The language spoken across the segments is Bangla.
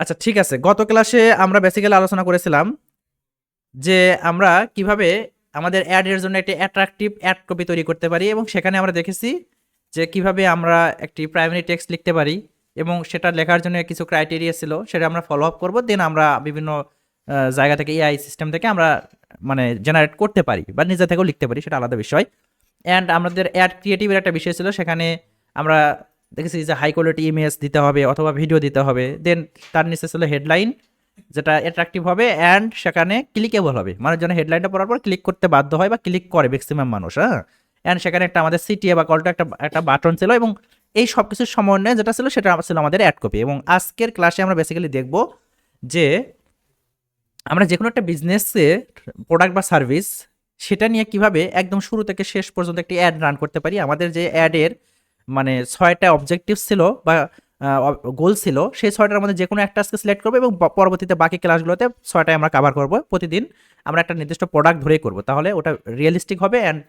আচ্ছা ঠিক আছে, গত ক্লাসে আমরা বেসিক্যালি আলোচনা করেছিলাম যে আমরা কিভাবে আমাদের অ্যাডের জন্য একটি অ্যাট্রাকটিভ অ্যাড কপি তৈরি করতে পারি, এবং সেখানে আমরা দেখেছি যে কিভাবে আমরা একটি প্রাইমারি টেক্সট লিখতে পারি এবং সেটা লেখার জন্য কিছু ক্রাইটেরিয়া ছিল, সেটা আমরা ফলো আপ করবো। দেন আমরা বিভিন্ন জায়গা থেকে এআই সিস্টেম থেকে আমরা মানে জেনারেট করতে পারি বা নিজে থেকেও লিখতে পারি, সেটা আলাদা বিষয়। অ্যান্ড আমাদের অ্যাড ক্রিয়েটিভের একটা বিষয় ছিল, সেখানে আমরা দেখেছি যে হাই কোয়ালিটি ইমেজ দিতে হবে অথবা ভিডিও দিতে হবে। দেন তার নিচে ছিল হেডলাইন, যেটা অ্যাট্রাকটিভ হবে অ্যান্ড সেখানে ক্লিকেবল হবে, মানে যেন হেডলাইনটা পড়ার পর ক্লিক করতে বাধ্য হয় বা ক্লিক করে ম্যাক্সিমাম মানুষ। হ্যাঁ, অ্যান্ড সেখানে একটা আমাদের সিটিএ বা কলটা একটা একটা বাটন ছিল, এবং এই সব কিছুর সমন্বয়ে যেটা ছিল সেটা ছিল আমাদের অ্যাড কপি। এবং আজকের ক্লাসে আমরা বেসিক্যালি দেখব যে আমরা যে কোনো একটা বিজনেসে প্রোডাক্ট বা সার্ভিস সেটা নিয়ে কিভাবে একদম শুরু থেকে শেষ পর্যন্ত একটি অ্যাড রান করতে পারি। আমাদের যে অ্যাডের মানে 6টা অবজেক্টিভ ছিল বা গোল ছিল, সেই 6টার মধ্যে যে কোনো একটা আজকে সিলেক্ট করবো এবং পরবর্তীতে বাকি ক্লাসগুলোতে 6টাই আমরা কভার করবো। প্রতিদিন আমরা একটা নির্দিষ্ট প্রোডাক্ট ধরেই করবো, তাহলে ওটা রিয়েলিস্টিক হবে অ্যান্ড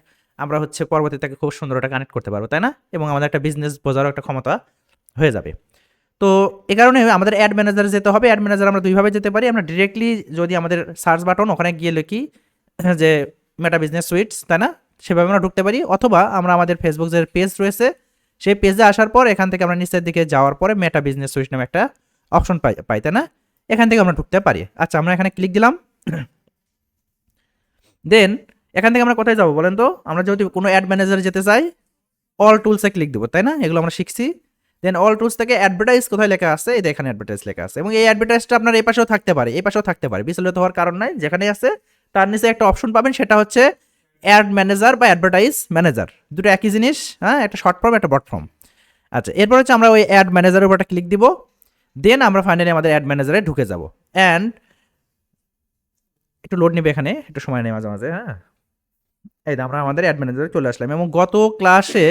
আমরা হচ্ছে পরবর্তীতে খুব সুন্দর ওটা কানেক্ট করতে পারবো, তাই না? এবং আমাদের একটা বিজনেস বোঝারও একটা ক্ষমতা হয়ে যাবে। তো এ কারণে আমাদের অ্যাড ম্যানেজারে যেতে হবে। অ্যাড ম্যানেজার আমরা দুইভাবে যেতে পারি। আমরা ডিরেক্টলি যদি আমাদের সার্চ বাটন ওখানে গিয়ে লিখি যে মেটা বিজনেস সুইটস, তাই না, সেভাবে আমরা ঢুকতে পারি। অথবা আমরা আমাদের ফেসবুক যে পেজ রয়েছে সেই পেজে আসার পর এখান থেকে আমরা নিচের দিকে যাওয়ার পরে মেটা বিজনেস সুইচ নামে একটা অপশন পাই, তাই না? এখান থেকে আমরা ঢুকতে পারি। আচ্ছা, আমরা এখানে ক্লিক দিলাম। দেন এখান থেকে আমরা কোথায় যাবো বলেন তো? আমরা যদি কোনো অ্যাড ম্যানেজারে যেতে চাই, অল টুলসে ক্লিক দেবো, তাই না? এগুলো আমরা শিখছি। দেন অল টুলস থেকে অ্যাডভার্টাইজ কোথায় লেখা আছে, এই এখানে অ্যাডভার্টাইজ লেখা আছে, এবং এই অ্যাডভার্টাইজটা আপনার এই পাশেও থাকতে পারে, এই পাশেও থাকতে পারে, বিচলিত হওয়ার কারণ নাই। যেখানে আছে তার নিচে একটা অপশন পাবেন, সেটা হচ্ছে অ্যাড ম্যানেজার বা অ্যাডভার্টাইজ ম্যানেজার, দুটো একই জিনিস। হ্যাঁ, একটা শর্ট ফর্ম একটা বট ফর্ম। আচ্ছা, এরপর হচ্ছে আমরা ওই অ্যাড ম্যানেজারের উপর একটা ক্লিক দিব। দেন আমরা ফাইনালি আমাদের অ্যাড ম্যানেজারে ঢুকে যাব। অ্যান্ড একটু লোড নেবে, এখানে একটু সময় নেই মাঝে মাঝে। হ্যাঁ, এই আমরা আমাদের অ্যাড ম্যানেজারে চলে আসলাম। এবং গত ক্লাসে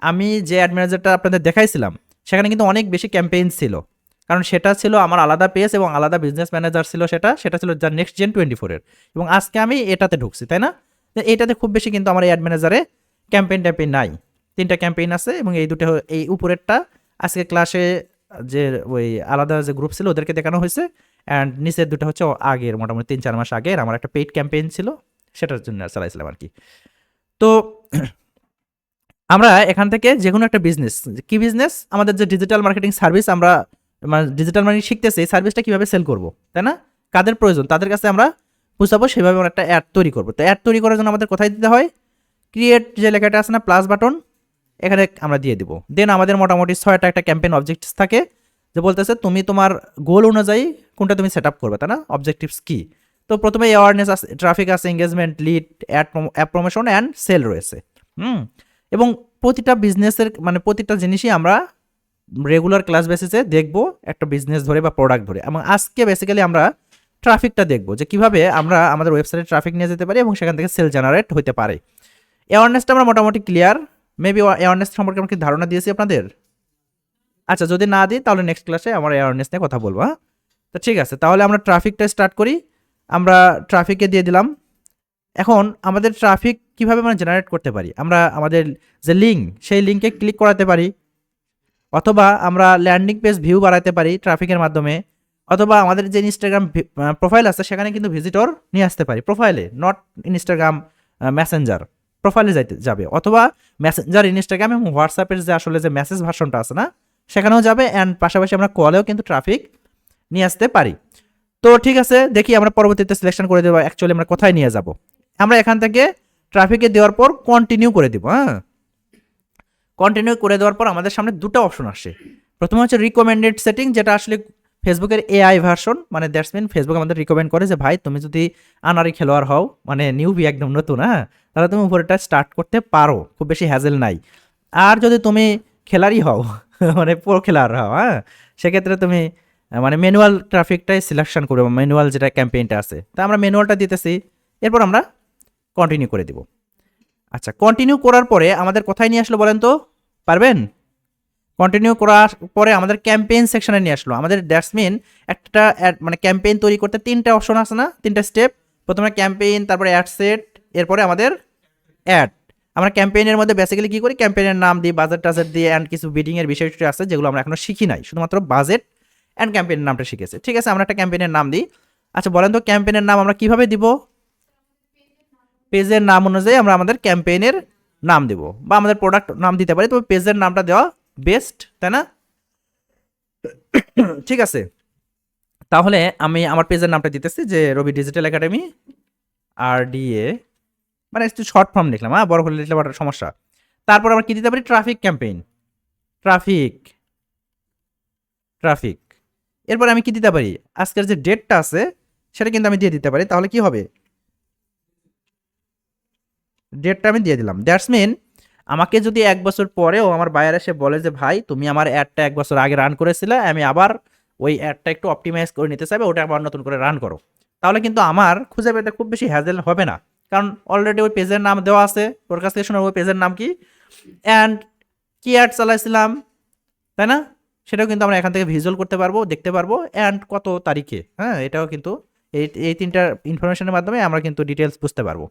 আমি যে অ্যাড ম্যানেজারটা আপনাদের দেখাইছিলাম সেখানে কিন্তু অনেক বেশি ক্যাম্পেইন ছিল, কারণ সেটা ছিল আমার আলাদা পেজ এবং আলাদা বিজনেস ম্যানেজার ছিল, সেটা ছিল যা নেক্সট জেন 24-এর। এবং আজকে আমি এটাতে ঢুকছি, তাই না? এটাতে খুব বেশি কিন্তু আমার অ্যাড ম্যানেজারে ক্যাম্পেইন নাই। 3টা ক্যাম্পেইন আছে, এবং এই দুটো এই উপরেরটা আজকে ক্লাসে যে ওই আলাদা যে গ্রুপ ছিল ওদেরকে দেখানো হয়েছে। অ্যান্ড নিচের দুটো হচ্ছে আগের, মোটামুটি 3-4 মাস আগের আমার একটা পেইড ক্যাম্পেইন ছিল, সেটার জন্য চালাইছিলাম আর কি। তো আমরা এখান থেকে যে কোনো একটা বিজনেস, কি বিজনেস, আমাদের যে ডিজিটাল মার্কেটিং সার্ভিস, আমরা মানে ডিজিটাল মার্কেটিং শিখতেছি, এই সার্ভিসটা কীভাবে সেল করবো, তাই না? কাদের প্রয়োজন তাদের কাছে আমরা বুঝাবো, সেভাবে আমরা একটা অ্যাড তৈরি করবো। তো অ্যাড তৈরি করার জন্য আমাদের কোথায় দিতে হয়? ক্রিয়েট যে লেখাটা আছে না, প্লাস বাটন, এখানে আমরা দিয়ে দিব। দেন আমাদের মোটামুটি 6টা একটা ক্যাম্পেইন অবজেক্টিভস থাকে, যে বলতেছে তুমি তোমার গোল অনুযায়ী কোনটা তুমি সেট আপ করবে, তাই না? অবজেক্টিভস কি? তো প্রথমে অ্যাওয়ারনেস আছে, ট্রাফিক আছে, engagement, lead, app promotion and sale রয়েছে। এবং প্রতিটা বিজনেসের মানে প্রতিটা জিনিসই আমরা রেগুলার ক্লাস বেসিসে দেখবো, একটা বিজনেস ধরে বা প্রোডাক্ট ধরে। এবং আজকে বেসিক্যালি আমরা ট্রাফিকটা দেখবো, যে কিভাবে আমরা আমাদের ওয়েবসাইটে ট্রাফিক নিয়ে যেতে পারি এবং সেখান থেকে সেল জেনারেট হতে পারে। অ্যাওয়ারনেসটা আমরা মোটামুটি ক্লিয়ার। মেবি অ্যাওয়ারনেস সম্পর্কে আমরা কি ধারণা দিয়েছি আপনাদের? আচ্ছা, যদি না দিই তাহলে নেক্সট ক্লাসে আমরা অ্যাওয়ারনেস নিয়ে কথা বলবো। হ্যাঁ, তো ঠিক আছে, তাহলে আমরা ট্রাফিকটা স্টার্ট করি। আমরা ট্রাফিকে দিয়ে দিলাম। এখন আমাদের ট্রাফিক কিভাবে মানে জেনারেট করতে পারি? আমরা আমাদের যে লিঙ্ক, সেই লিঙ্কে ক্লিক করাতে পারি, অথবা আমরা ল্যান্ডিং পেজ ভিউ বাড়াতে পারি ট্রাফিকের মাধ্যমে, অথবা আমাদের যে ইনস্টাগ্রাম প্রোফাইল আছে সেখানে কিন্তু ভিজিটর নিয়ে আসতে পারি, প্রোফাইলে, নট ইনস্টাগ্রাম মেসেঞ্জার, প্রোফাইলে যাবে, অথবা মেসেঞ্জার, ইনস্টাগ্রাম এবং হোয়াটসঅ্যাপের যে আসলে যে মেসেজ ভার্সনটা আছে না, সেখানেও যাবে। অ্যান্ড পাশাপাশি আমরা কলেও কিন্তু ট্রাফিক নিয়ে আসতে পারি। তো ঠিক আছে, দেখি আমরা পরবর্তীতে সিলেকশন করে দেবো অ্যাকচুয়ালি আমরা কোথায় নিয়ে যাব। আমরা এখান থেকে ট্রাফিকে দেওয়ার পর কন্টিনিউ করে দিব। হ্যাঁ, কন্টিনিউ করে দেওয়ার পর আমাদের সামনে দুটো অপশন আসে। প্রথমে হচ্ছে রিকমেন্ডেড সেটিং, যেটা আসলে ফেসবুকের এআই ভার্সন, মানে দ্যাটস মিন ফেসবুক আমাদের রিকমেন্ড করে যে ভাই তুমি যদি আনারি খেলোয়াড় হও, মানে নিউবি একদম নতুন, হ্যাঁ, তাহলে তুমি উপরেটা স্টার্ট করতে পারো, খুব বেশি হ্যাজেল নাই। আর যদি তুমি খেলারই হও মানে প্রো খেলার হও, হ্যাঁ, সেক্ষেত্রে তুমি মানে ম্যানুয়াল ট্রাফিকটাই সিলেকশন করবে, ম্যানুয়াল যেটা ক্যাম্পেইনটা আছে, তা আমরা ম্যানুয়ালটা দিতেছি। এরপর আমরা কন্টিনিউ করে দিব। আচ্ছা, কন্টিনিউ করার পরে আমাদের কোথায় নিয়ে আসলো বলেন তো? পারবেন? কন্টিনিউ করার পরে আমাদের ক্যাম্পেইন সেকশনে নিয়ে আসলো। আমাদের দ্যাটস মিন একটা মানে ক্যাম্পেইন তৈরি করতে 3টা অপশন আছে না, 3টা স্টেপ। প্রথমে ক্যাম্পেইন, তারপরে অ্যাড সেট, এরপরে আমাদের অ্যাড। আমরা ক্যাম্পেইনের মধ্যে বেসিক্যালি কী করি, ক্যাম্পেইনের নাম দিই, বাজেট টাজেট দিয়ে, অ্যান্ড কিছু বিডিংয়ের বিষয় আছে যেগুলো আমরা এখনো শিখি নাই, শুধুমাত্র বাজেট অ্যান্ড ক্যাম্পেইনের নামটা শিখেছে। ঠিক আছে, আমরা একটা ক্যাম্পেইনের নাম দিই। আচ্ছা বলেন তো ক্যাম্পেইনের নাম আমরা কিভাবে দিব? পেজের নাম অনুযায়ী আমরা আমাদের ক্যাম্পেইনের নাম দেব, বা আমাদের প্রোডাক্ট নাম দিতে পারি, তবে পেজের নামটা দেওয়া বেস্ট, তাই না? ঠিক আছে, তাহলে আমি আমার পেজের নামটা দিতেছি যে রবি ডিজিটাল একাডেমি RDA, মানে একটু শর্ট ফর্ম লিখলাম, হ্যাঁ, বড় করে লিখলে বড় সমস্যা। তারপর আমরা কি দিতে পারি? Traffic campaign, traffic traffic. এরপর আমি কি দিতে পারি? আজকের যে ডেটটা আছে সেটা কিন্তু আমি দিয়ে দিতে পারি। তাহলে কি হবে? ডেটটা আমি দিয়ে দিলাম। দ্যাটস মিন আমাকে যদি 1 বছর পরেও আমার বায়ার এসে বলে যে ভাই তুমি আমার অ্যাডটা 1 বছর আগে রান করেছিলে, আমি আবার ওই অ্যাডটা একটু অপটিমাইজ করে নিতে চাইবে, ওটা আবার নতুন করে রান করো, তাহলে কিন্তু আমার খুঁজে পেতে খুব বেশি হ্যাজেল হবে না, কারণ অলরেডি ওই পেজের নাম দেওয়া আছে। ওর কাছ থেকে শোনো ওই পেজের নাম কি অ্যান্ড কি অ্যাড চালাইছিলাম, তাই না? সেটাও কিন্তু আমরা এখান থেকে ভিজুয়াল করতে পারবো, দেখতে পারবো, অ্যান্ড কত তারিখে, হ্যাঁ, এটাও কিন্তু এই তিনটা ইনফরমেশনের মাধ্যমে আমরা কিন্তু ডিটেলস বুঝতে পারবো।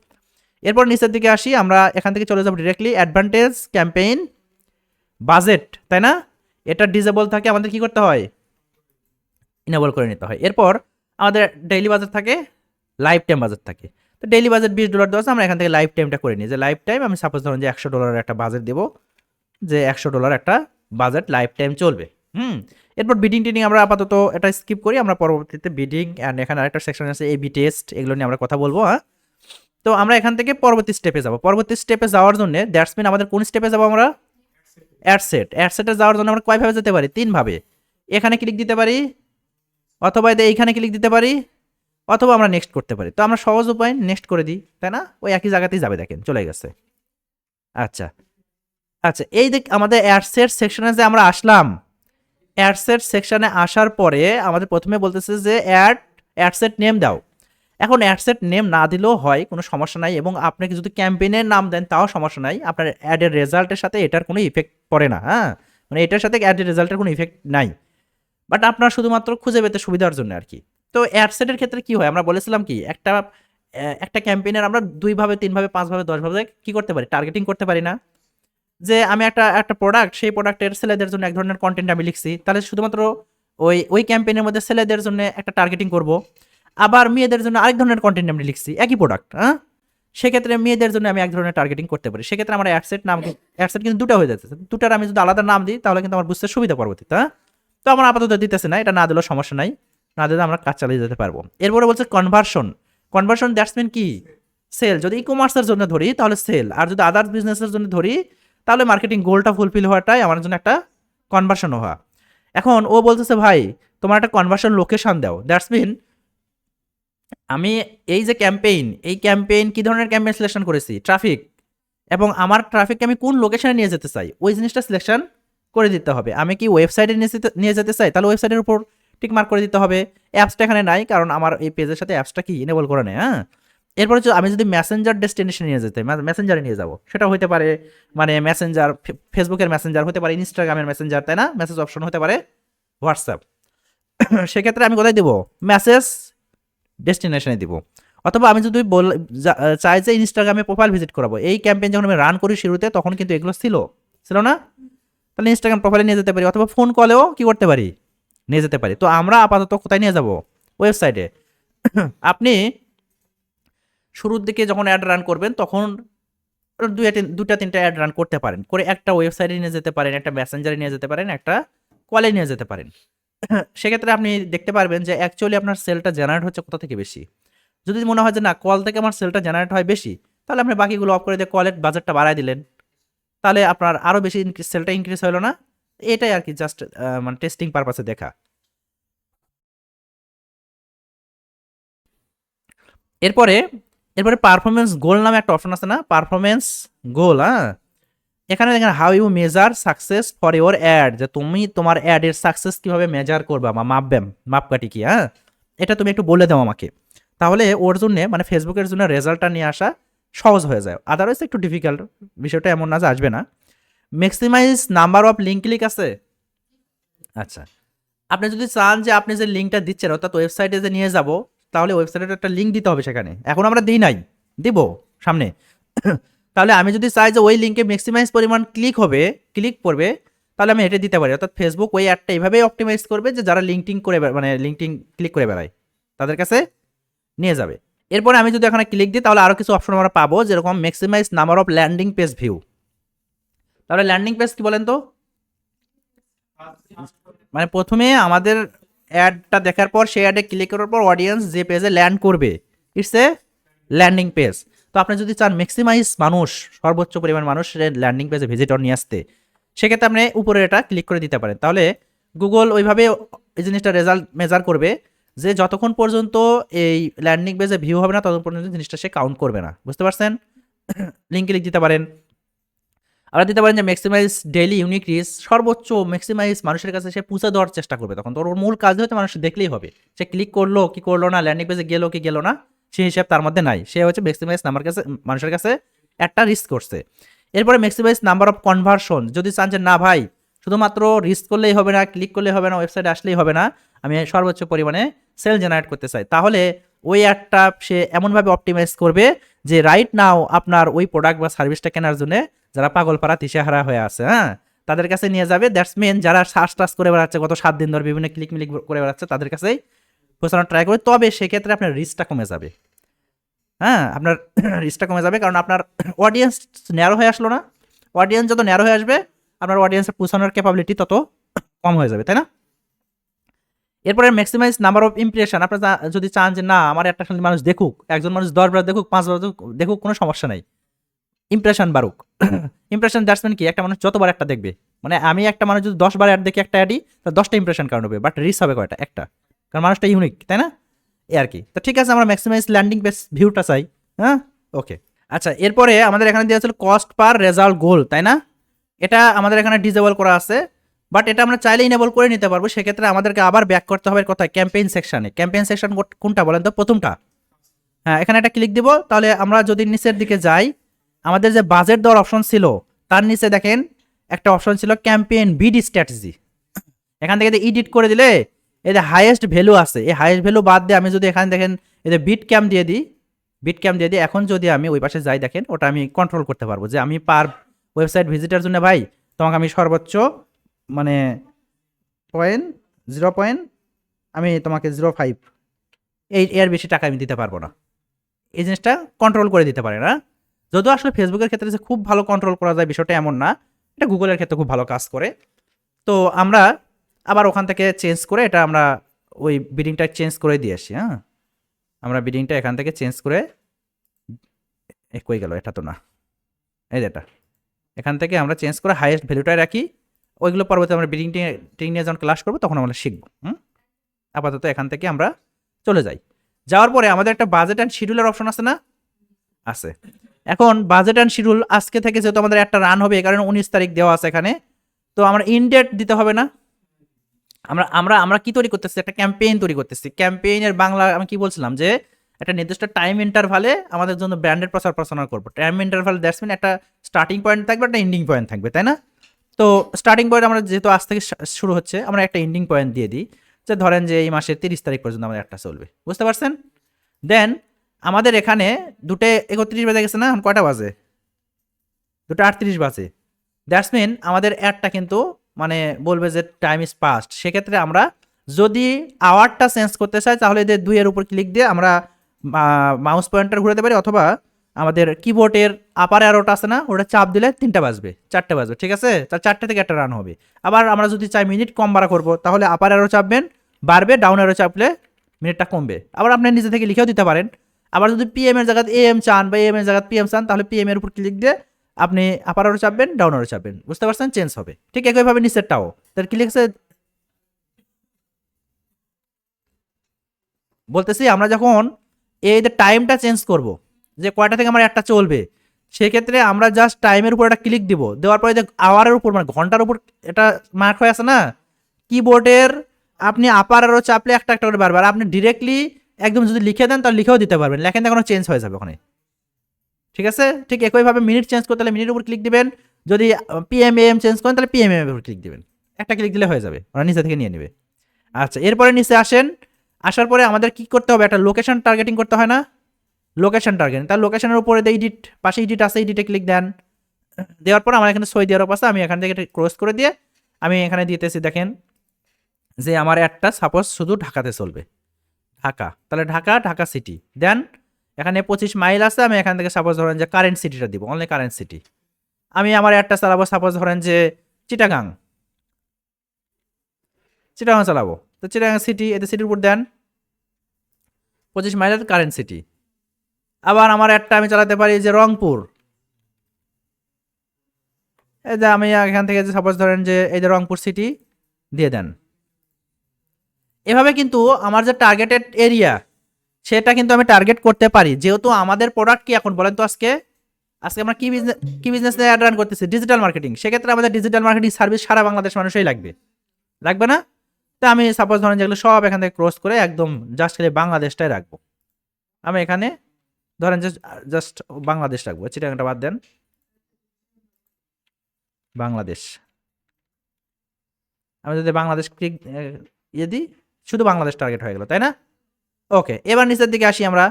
এরপর নিচের দিকে আসি, আমরা এখান থেকে চলে যাবো ডিরেক্টলি অ্যাডভান্টেজ ক্যাম্পেইন বাজেট, তাই না? এটা ডিজেবল থাকে, আমাদের কি করতে হয়? ইনেবল করে নিতে হয়। এরপর আমাদের ডেইলি বাজেট থাকে, লাইফ টাইম বাজেট থাকে। তো ডেইলি বাজেট $20 দেওয়া আছে, আমরা এখান থেকে লাইফ টাইমটা করে নিই, যে লাইফ টাইম আমি সাপোজ ধরুন যে $100 একটা বাজেট দেবো, যে $100 একটা বাজেট লাইফ টাইম চলবে। এরপর বিডিং টিডিং আমরা আপাতত এটা স্কিপ করি, আমরা পরবর্তীতে বিডিং অ্যান্ড এখানে আরেকটা সেকশন আছে এবি টেস্ট, এগুলো নিয়ে আমরা কথা বলবো, হ্যাঁ। তো আমরা এখান থেকে পরবর্তী স্টেপে যাব। পরবর্তী স্টেপে যাওয়ার জন্য দ্যাটস মিন আমাদের কোন স্টেপে যাব? আমরা অ্যাডসেটে যাওয়ার জন্য আমরা কয়ভাবে যেতে পারি? 3 ভাবে। এখানে ক্লিক দিতে পারি, অথবা এইখানে ক্লিক দিতে পারি, অথবা আমরা নেক্সট করতে পারি। তো আমরা সহজ উপায় নেক্সট করে দিই, তাই না? ওই একই জায়গাতেই যাবে, দেখেন চলে গেছে। আচ্ছা আচ্ছা, এই দেখ আমাদের অ্যাডসেট সেকশনে যে আমরা আসলাম, অ্যাডসেট সেকশনে আসার পরে আমাদের প্রথমে বলতেছে যে অ্যাডসেট নেম দাও। এখন অ্যাডসেট নেম না দিলেও হয়, কোনো সমস্যা নাই, এবং আপনাকে যদি ক্যাম্পেইনের নাম দেন তাও সমস্যা নাই, আপনার অ্যাডের রেজাল্টের সাথে এটার কোনো ইফেক্ট পড়ে না, হ্যাঁ, মানে এটার সাথে অ্যাডের রেজাল্টের কোনো ইফেক্ট নাই, বাট আপনার শুধুমাত্র খুঁজে পেতে সুবিধার জন্য আর কি। তো অ্যাডসেটের ক্ষেত্রে কি হয়? আমরা বলেছিলাম কি একটা ক্যাম্পেইনের আমরা 2 ভাবে 3 ভাবে 5 ভাবে 10 ভাবে কি করতে পারি? টার্গেটিং করতে পারি না? যে আমি একটা প্রোডাক্ট, সেই প্রোডাক্টের ছেলেদের জন্য এক ধরনের কন্টেন্ট আমি লিখছি, তাহলে শুধুমাত্র ওই ক্যাম্পেইনের মধ্যে ছেলেদের জন্য একটা টার্গেটিং করব। আবার মেয়েদের জন্য আরেক ধরনের কন্টেন্ট আমি লিখছি, একই প্রোডাক্ট, হ্যাঁ, সেক্ষেত্রে মেয়েদের জন্য আমি এক ধরনের টার্গেটিং করতে পারি। সেক্ষেত্রে আমার অ্যাডসেট কিন্তু দুটো হয়ে যাচ্ছে। দুটার আমি যদি আলাদা নাম দিই তাহলে কিন্তু আমার বুঝতে সুবিধা পরবর্তীতে, হ্যাঁ। তো আমার আপাতত দিতেছে না, এটা না দিলেও সমস্যা নাই, না দিলে আমরা কাজ চালিয়ে যেতে পারবো। এরপরে বলছে কনভার্সন দ্যাটস মিন কি? সেল। যদি ই কমার্সের জন্য ধরি তাহলে সেল, আর যদি আদার্স বিজনেসের জন্য ধরি তাহলে মার্কেটিং গোলটা ফুলফিল হওয়াটাই আমার জন্য একটা কনভার্সন হওয়া। এখন ও বলতেছে ভাই তোমার একটা কনভার্সন লোকেশন দাও। দ্যাটস মিন আমি এই যে ক্যাম্পেইন কি ধরনের ক্যাম্পেইন সিলেকশন করেছি? ট্রাফিক, এবং আমার ট্রাফিককে আমি কোন লোকেশনে নিয়ে যেতে চাই ওই জিনিসটা সিলেকশন করে দিতে হবে। আমি কি ওয়েবসাইটে নিয়ে যেতে চাই, তাহলে ওয়েবসাইটের উপর টিক মার্ক করে দিতে হবে। অ্যাপসটা এখানে নাই, কারণ আমার এই পেজের সাথে অ্যাপসটা কি ইনেবল করে নেই, হ্যাঁ। এরপরে আমি যদি মেসেঞ্জার ডেস্টিনেশনে নিয়ে যেতে, মেসেঞ্জারে নিয়ে যাবো, সেটা হতে পারে মানে মেসেঞ্জার, ফেসবুকের মেসেঞ্জার হতে পারে, ইনস্টাগ্রামের মেসেঞ্জার, তাই না? মেসেজ অপশন হতে পারে হোয়াটসঅ্যাপ। সেক্ষেত্রে আমি কোথায় দিব? মেসেজ ডেস্টিনেশনে দিব। অথবা আমি যদি চাই যে ইনস্টাগ্রামে প্রোফাইল ভিজিট করাবো, এই ক্যাম্পেইন যখন আমি রান করি শুরুতে তখন কিন্তু এগুলো ছিল না, তাহলে ইনস্টাগ্রাম প্রোফাইলে নিয়ে যেতে পারি, অথবা ফোন কলেও কি করতে পারি? নিয়ে যেতে পারি। তো আমরা আপাতত কোথায় নিয়ে যাব? ওয়েবসাইটে। আপনি শুরুর দিকে যখন অ্যাড রান করবেন তখন দুটা তিনটা অ্যাড রান করতে পারেন, করে একটা ওয়েবসাইটে নিয়ে যেতে পারেন, একটা মেসেঞ্জারে নিয়ে যেতে পারেন, একটা কলে নিয়ে যেতে পারেন। সেক্ষেত্রে আপনি দেখতে পারবেন যে অ্যাকচুয়ালি আপনার সেলটা জেনারেট হচ্ছে কোথা থেকে বেশি। যদি মনে হয় যে না কল থেকে আমার সেলটা জেনারেট হয় বেশি, তাহলে আপনি বাকিগুলো অফ করে দিয়ে কলের বাজেটটা বাড়ায় দিলেন, তাহলে আপনার আরও বেশি সেলটা ইনক্রিজ হলো না? এটাই আর কি, জাস্ট মানে টেস্টিং পারপাসে দেখা। এরপরে পারফরমেন্স গোল নামে একটা অপশন আছে না? পারফরমেন্স গোল, হ্যাঁ। এখানে দেখেন how you measure success for your ad, যে তুমি তোমার অ্যাডের সাকসেস কিভাবে মেজার করবা বা মাপকাঠি কি, হ্যাঁ, এটা তুমি একটু বলে দাও আমাকে। তাহলে ওর জন্য মানে ফেসবুকের জন্য রেজাল্টটা নিয়ে আসা সহজ হয়ে যায়। আদারওয়াইজ একটু ডিফিকাল্ট, বিষয়টা এমন না যে আসবে না। Maximise number of link click আছে। আচ্ছা, আপনি যদি চান যে আপনি যে লিঙ্কটা দিচ্ছেন অর্থাৎ ওয়েবসাইটে যে নিয়ে যাব, তাহলে ওয়েবসাইটের একটা লিঙ্ক দিতে হবে সেখানে। এখন আমরা দিই নাই, দিব সামনে। তাহলে আমি যদি চাই যে ওই লিঙ্কে ম্যাক্সিমাইজ পরিমাণ ক্লিক পড়বে, তাহলে আমি এটা দিতে পারি। অর্থাৎ ফেসবুক ওই অ্যাডটা এইভাবেই অপটিমাইজ করবে যে যারা লিঙ্কটিং করে মানে লিঙ্কটিং ক্লিক করে বেড়ায় তাদের কাছে নিয়ে যাবে। এরপরে আমি যদি এখানে ক্লিক দিই তাহলে আরও কিছু অপশন আমরা পাবো, যেরকম maximise number of landing page view. তাহলে ল্যান্ডিং পেজ কি বলেন তো? মানে প্রথমে আমাদের অ্যাডটা দেখার পর সেই অ্যাডে ক্লিক করার পর অডিয়েন্স যে পেজে ল্যান্ড করবে, ইটস এ ল্যান্ডিং পেজ। তো আপনি যদি চান ম্যাক্সিমাইজ মানুষ, সর্বোচ্চ পরিমাণ মানুষ ল্যান্ডিং পেজে ভিজিটর নিয়ে আসতে, সেক্ষেত্রে আপনি উপরে এটা ক্লিক করে দিতে পারেন। তাহলে গুগল ওইভাবে এই জিনিসটা রেজাল্ট মেজার করবে যে যতক্ষণ পর্যন্ত এই ল্যান্ডিং পেজে ভিউ হবে না ততক্ষণ পর্যন্ত জিনিসটা সে কাউন্ট করবে না। বুঝতে পারছেন? লিঙ্ক ক্লিক দিতে পারেন। আবার দিতে পারেন যে ম্যাক্সিমাইজ ডেইলি ইউনিক রিচ, সর্বোচ্চ ম্যাক্সিমাইজ মানুষের কাছে সে পৌঁছে দেওয়ার চেষ্টা করবে। তখন তোর মূল কাজ হচ্ছে মানুষ দেখলেই হবে, সে ক্লিক করলো কি করলো না, ল্যান্ডিং পেজে গেলো কি গেলো না, সেই হিসাব তার মধ্যে নাই। সে হচ্ছে ম্যাক্সিমাইজ নাম্বার কাছে মানুষের কাছে একটা রিস্ক করছে। এরপরে ম্যাক্সিমাইজ নাম্বার অফ কনভার্সন, যদি চান যে না ভাই শুধুমাত্র রিস্ক করলেই হবে না, ক্লিক করলেই হবে না, ওয়েবসাইটে আসলেই হবে না, আমি সর্বোচ্চ পরিমাণে সেল জেনারেট করতে চাই, তাহলে ওই অ্যাডটা সে এমনভাবে অপটিমাইজ করবে যে রাইট নাও আপনার ওই প্রোডাক্ট বা সার্ভিসটা কেনার জন্য যারা পাগলপাড়া দিশেহারা হয়ে আছে, হ্যাঁ, তাদের কাছে নিয়ে যাবে। দ্যাটস মিন যারা সার্চ টাচ করে বেড়াচ্ছে গত 7 দিন ধরে বিভিন্ন ক্লিক মিলিক করে বেড়াচ্ছে তাদের কাছেই পৌঁছানোর ট্রাই করে। তবে সেক্ষেত্রে আপনার রিস্কটা কমে যাবে, হ্যাঁ, আপনার রিস্কটা কমে যাবে, কারণ আপনার অডিয়েন্স ন্যারো হয়ে আসলো না। অডিয়েন্স যত ন্যারো হয়ে আসবে আপনার অডিয়েন্সের পৌঁছানোর ক্যাপাবিলিটি তত কম হয়ে যাবে, তাই না? এরপরে ম্যাক্সিমাইজ নাম্বার অফ ইমপ্রেশন, আপনার যদি চান যে না আমার একটা মানুষ দেখুক, একজন মানুষ 10 বার দেখুক, 5 বার দেখুক, কোনো সমস্যা নাই, ইমপ্রেশন বাড়ুক। ইমপ্রেশন দ্যাটস মিন কি, একটা মানুষ যতবার একটা দেখবে, মানে আমি একটা মানুষ যদি 10 বার অ্যাড দেখি একটা অ্যাডই, তার 10টা ইমপ্রেশন কারণ হবে, বাট রিচ হবে কয়টা? একটা, কারণ মানুষটা ইউনিক, তাই না? এই আর কি। তো ঠিক আছে, আমরা ম্যাক্সিমাইজ ল্যান্ডিং পেজ ভিউটা চাই, হ্যাঁ, ওকে। আচ্ছা, এরপরে আমাদের এখানে দেওয়া ছিল কস্ট পার রেজাল্ট গোল, তাই না? এটা আমাদের এখানে ডিসেবল করা আছে, বাট এটা আমরা চাইলে ইনেবল করে নিতে পারবো। সেক্ষেত্রে আমাদেরকে আবার ব্যাক করতে হবে কোথায়? ক্যাম্পেইন সেকশনে। ক্যাম্পেইন সেকশন কোনটা বলেন তো? প্রথমটা, হ্যাঁ, এখানে একটা ক্লিক দিব। তাহলে আমরা যদি নিচের দিকে যাই, আমাদের যে বাজেট দেওয়ার অপশন ছিল তার নিচে দেখেন একটা অপশন ছিল ক্যাম্পেইন বিড স্ট্র্যাটেজি। এখান থেকে এডিট করে দিলে এই যে হাইয়েস্ট ভ্যালু আছে, এই হাইয়েস্ট ভ্যালু বাদ দিয়ে আমি যদি এখানে দেখেন এই যে বিট ক্যাম্প দিয়ে দিই, বিট ক্যাম্প দিয়ে দিই, এখন যদি আমি ওই পাশে যাই দেখেন ওটা আমি কন্ট্রোল করতে পারবো যে আমি পার ওয়েবসাইট ভিজিটার জন্য ভাই তোমাকে আমি সর্বোচ্চ মানে 0. আমি তোমাকে 0.5 এর বেশি টাকা আমি দিতে পারবো না। এই জিনিসটা কন্ট্রোল করে দিতে পারে না। যদিও আসলে ফেসবুকের ক্ষেত্রে যে খুব ভালো কন্ট্রোল করা যায় বিষয়টা এমন না, এটা গুগলের ক্ষেত্রে খুব ভালো কাজ করে। তো আমরা আবার ওখান থেকে চেঞ্জ করে এটা আমরা ওই বিডিংটা চেঞ্জ করে দিয়ে আসি, হ্যাঁ, আমরা বিডিংটা এখান থেকে চেঞ্জ করে কই গেল, এটা তো না, এই যেটা এখান থেকে আমরা চেঞ্জ করে হাইয়েস্ট ভ্যালুটাই রাখি। ওইগুলো পরবর্তী আমরা বিডিং নিয়ে যখন ক্লাস করবো তখন আমরা শিখবো। আপাতত এখান থেকে আমরা চলে যাই। যাওয়ার পরে আমাদের একটা বাজেট অ্যান্ড শিডিউলের অপশন আছে না? আছে। এখন বাজেট অ্যান্ড শিডিউল আজকে থেকে যেহেতু আমাদের একটা রান হবে, এই কারণে 19 তারিখ দেওয়া আছে এখানে, তো আমরা ইনডেট দিতে হবে না? আমরা আমরা আমরা কি তৈরি করতেছি? একটা ক্যাম্পেইন তৈরি করতেছি। ক্যাম্পেইনের বাংলা আমি কি বলছিলাম যে একটা নির্দিষ্ট টাইম ইন্টারভালে আমাদের জন্য ব্র্যান্ডের প্রচার প্রচারণা করবো। টাইম ইন্টারভাল দ্যাটস মিন একটা স্টার্টিং পয়েন্ট থাকবে, একটা এন্ডিং পয়েন্ট থাকবে, তাই না? তো স্টার্টিং পয়েন্ট আমরা যেহেতু আজ থেকে শুরু হচ্ছে, আমরা একটা এন্ডিং পয়েন্ট দিয়ে দিই, যে ধরেন যে এই মাসের 30 তারিখ পর্যন্ত আমাদের একটা চলবে। বুঝতে পারছেন? দেন আমাদের এখানে 2:31 বাজে গেছে না? এখন কয়টা বাজে? 2:38 বাজে। দ্যাটস মিন আমাদের অ্যাডটা কিন্তু মানে বলবে যে টাইম ইজ পাস্ট। সেক্ষেত্রে আমরা যদি আওয়ারটা চেঞ্জ করতে চাই তাহলে এদের 2 এর উপর ক্লিক দিয়ে আমরা মাউস পয়েন্টার ঘুরাতে পারি, অথবা আমাদের কিবোর্ডের আপার অ্যারোটা আছে না, ওটা চাপ দিলে 3টা বাজবে, 4টে বাজবে, ঠিক আছে? তার 4টে থেকে একটা রান হবে। আবার আমরা যদি চাই মিনিট কম বাড়া করবো তাহলে আপার অ্যারো চাপবেন, বাড়বে, ডাউন অ্যারো চাপলে মিনিটটা কমবে। আবার আপনি নিজে থেকে লিখেও দিতে পারেন। আবার যদি পিএম এর জায়গায় এএম চান বা এএম এর জায়গায় পিএম চান তাহলে পিএম এর উপর ক্লিক দিয়ে আপনি আপার অ্যারো চাপবেন, ডাউন অ্যারো চাপবেন। বুঝতে পারছেন? চেঞ্জ হবে। ঠিক একইভাবে নিচেরটাও তার ক্লিক বলতেছি, আমরা যখন এই যে টাইমটা চেঞ্জ করব যে কয়টা থেকে আমার একটা চলবে, সেক্ষেত্রে আমরা জাস্ট টাইমের উপর একটা ক্লিক দিব, দেওয়ার পরে যে আওয়ারের উপর মানে ঘন্টার উপর এটা মার্ক হয়ে আছে না, কিবোর্ডের আপনি আপার আরও চাপলে একটা একটা করে বারবার আপনি ডিরেক্টলি একদম যদি লিখে দেন তাহলে লিখেও দিতে পারবেন, লেখেন কোনো চেঞ্জ হয়ে যাবে ওখানে। ঠিক আছে? ঠিক একইভাবে মিনিট চেঞ্জ করতে হলে মিনিটের উপর ক্লিক দিবেন, যদি পিএম এম চেঞ্জ করেন তাহলে পিএম এর উপর ক্লিক দিবেন, একটা ক্লিক দিলে হয়ে যাবে, ওরা নিচে থেকে নিয়ে নেবে। আচ্ছা, এরপরে নিচে আসেন। আসার পরে আমাদের কি করতে হবে? একটা লোকেশন টার্গেটিং করতে হয় না? লোকেশন টার্গেটিং, তার লোকেশনের উপরে এডিট, পাশে এডিট আছে, এডিটে ক্লিক দেন। দেওয়ার পর আমার এখানে সৌদি আরব আছে, আমি এখান থেকে ক্রস করে দিয়ে আমি এখানে দিতেছি, দেখেন যে আমার অ্যাডটা সাপোজ শুধু ঢাকাতে চলবে, ঢাকা, তাহলে ঢাকা, ঢাকা সিটি। দেন এখানে 25 মাইল আছে, আমি এখান থেকে সাপোজ ধরেন যে কারেন্ট সিটিটা দিব, অনলি কারেন্ট সিটি। আমি আমার অ্যাডটা চালাবো সাপোজ ধরেন যে চিটাগাং, চিটাগাং চালাবো, তো চিটাগাং সিটি, এতে সিটির উপর দেন 25 মাইলের কারেন্ট সিটি। আবার আমার অ্যাডটা আমি চালাতে পারি যে রংপুর, এই যে আমি এখান থেকে যে সাপোজ ধরেন যে এই যে রংপুর সিটি দিয়ে দেন। এভাবে কিন্তু আমার যে টার্গেটেড এরিয়া সেটা কিন্তু আমি টার্গেট করতে পারি, যেহেতু আমাদের প্রোডাক্ট কি এখন বলেন তো, আজকে আমরা কি বিজনেস অ্যাড রান করতেছি, ডিজিটাল মার্কেটিং। সেক্ষেত্রে আমাদের ডিজিটাল মার্কেটিং সার্ভিস সারা বাংলাদেশ মানুষই লাগবে না? তো আমি সাপোজ ধরেন যেগুলো সব এখান থেকে ক্রস করে একদম জাস্ট খালি বাংলাদেশটাই রাখবো। আমি এখানে ধরেন যে জাস্ট বাংলাদেশ রাখবো, চিটাগাংটা বাদ দেন, বাংলাদেশ। আমি যদি বাংলাদেশ ক্লিক ইয়ে দিই, শুধু বাংলাদেশ টার্গেট হয়ে গেল, তাই না? ওকে, এবার নিচের দিকে আসি আমরা।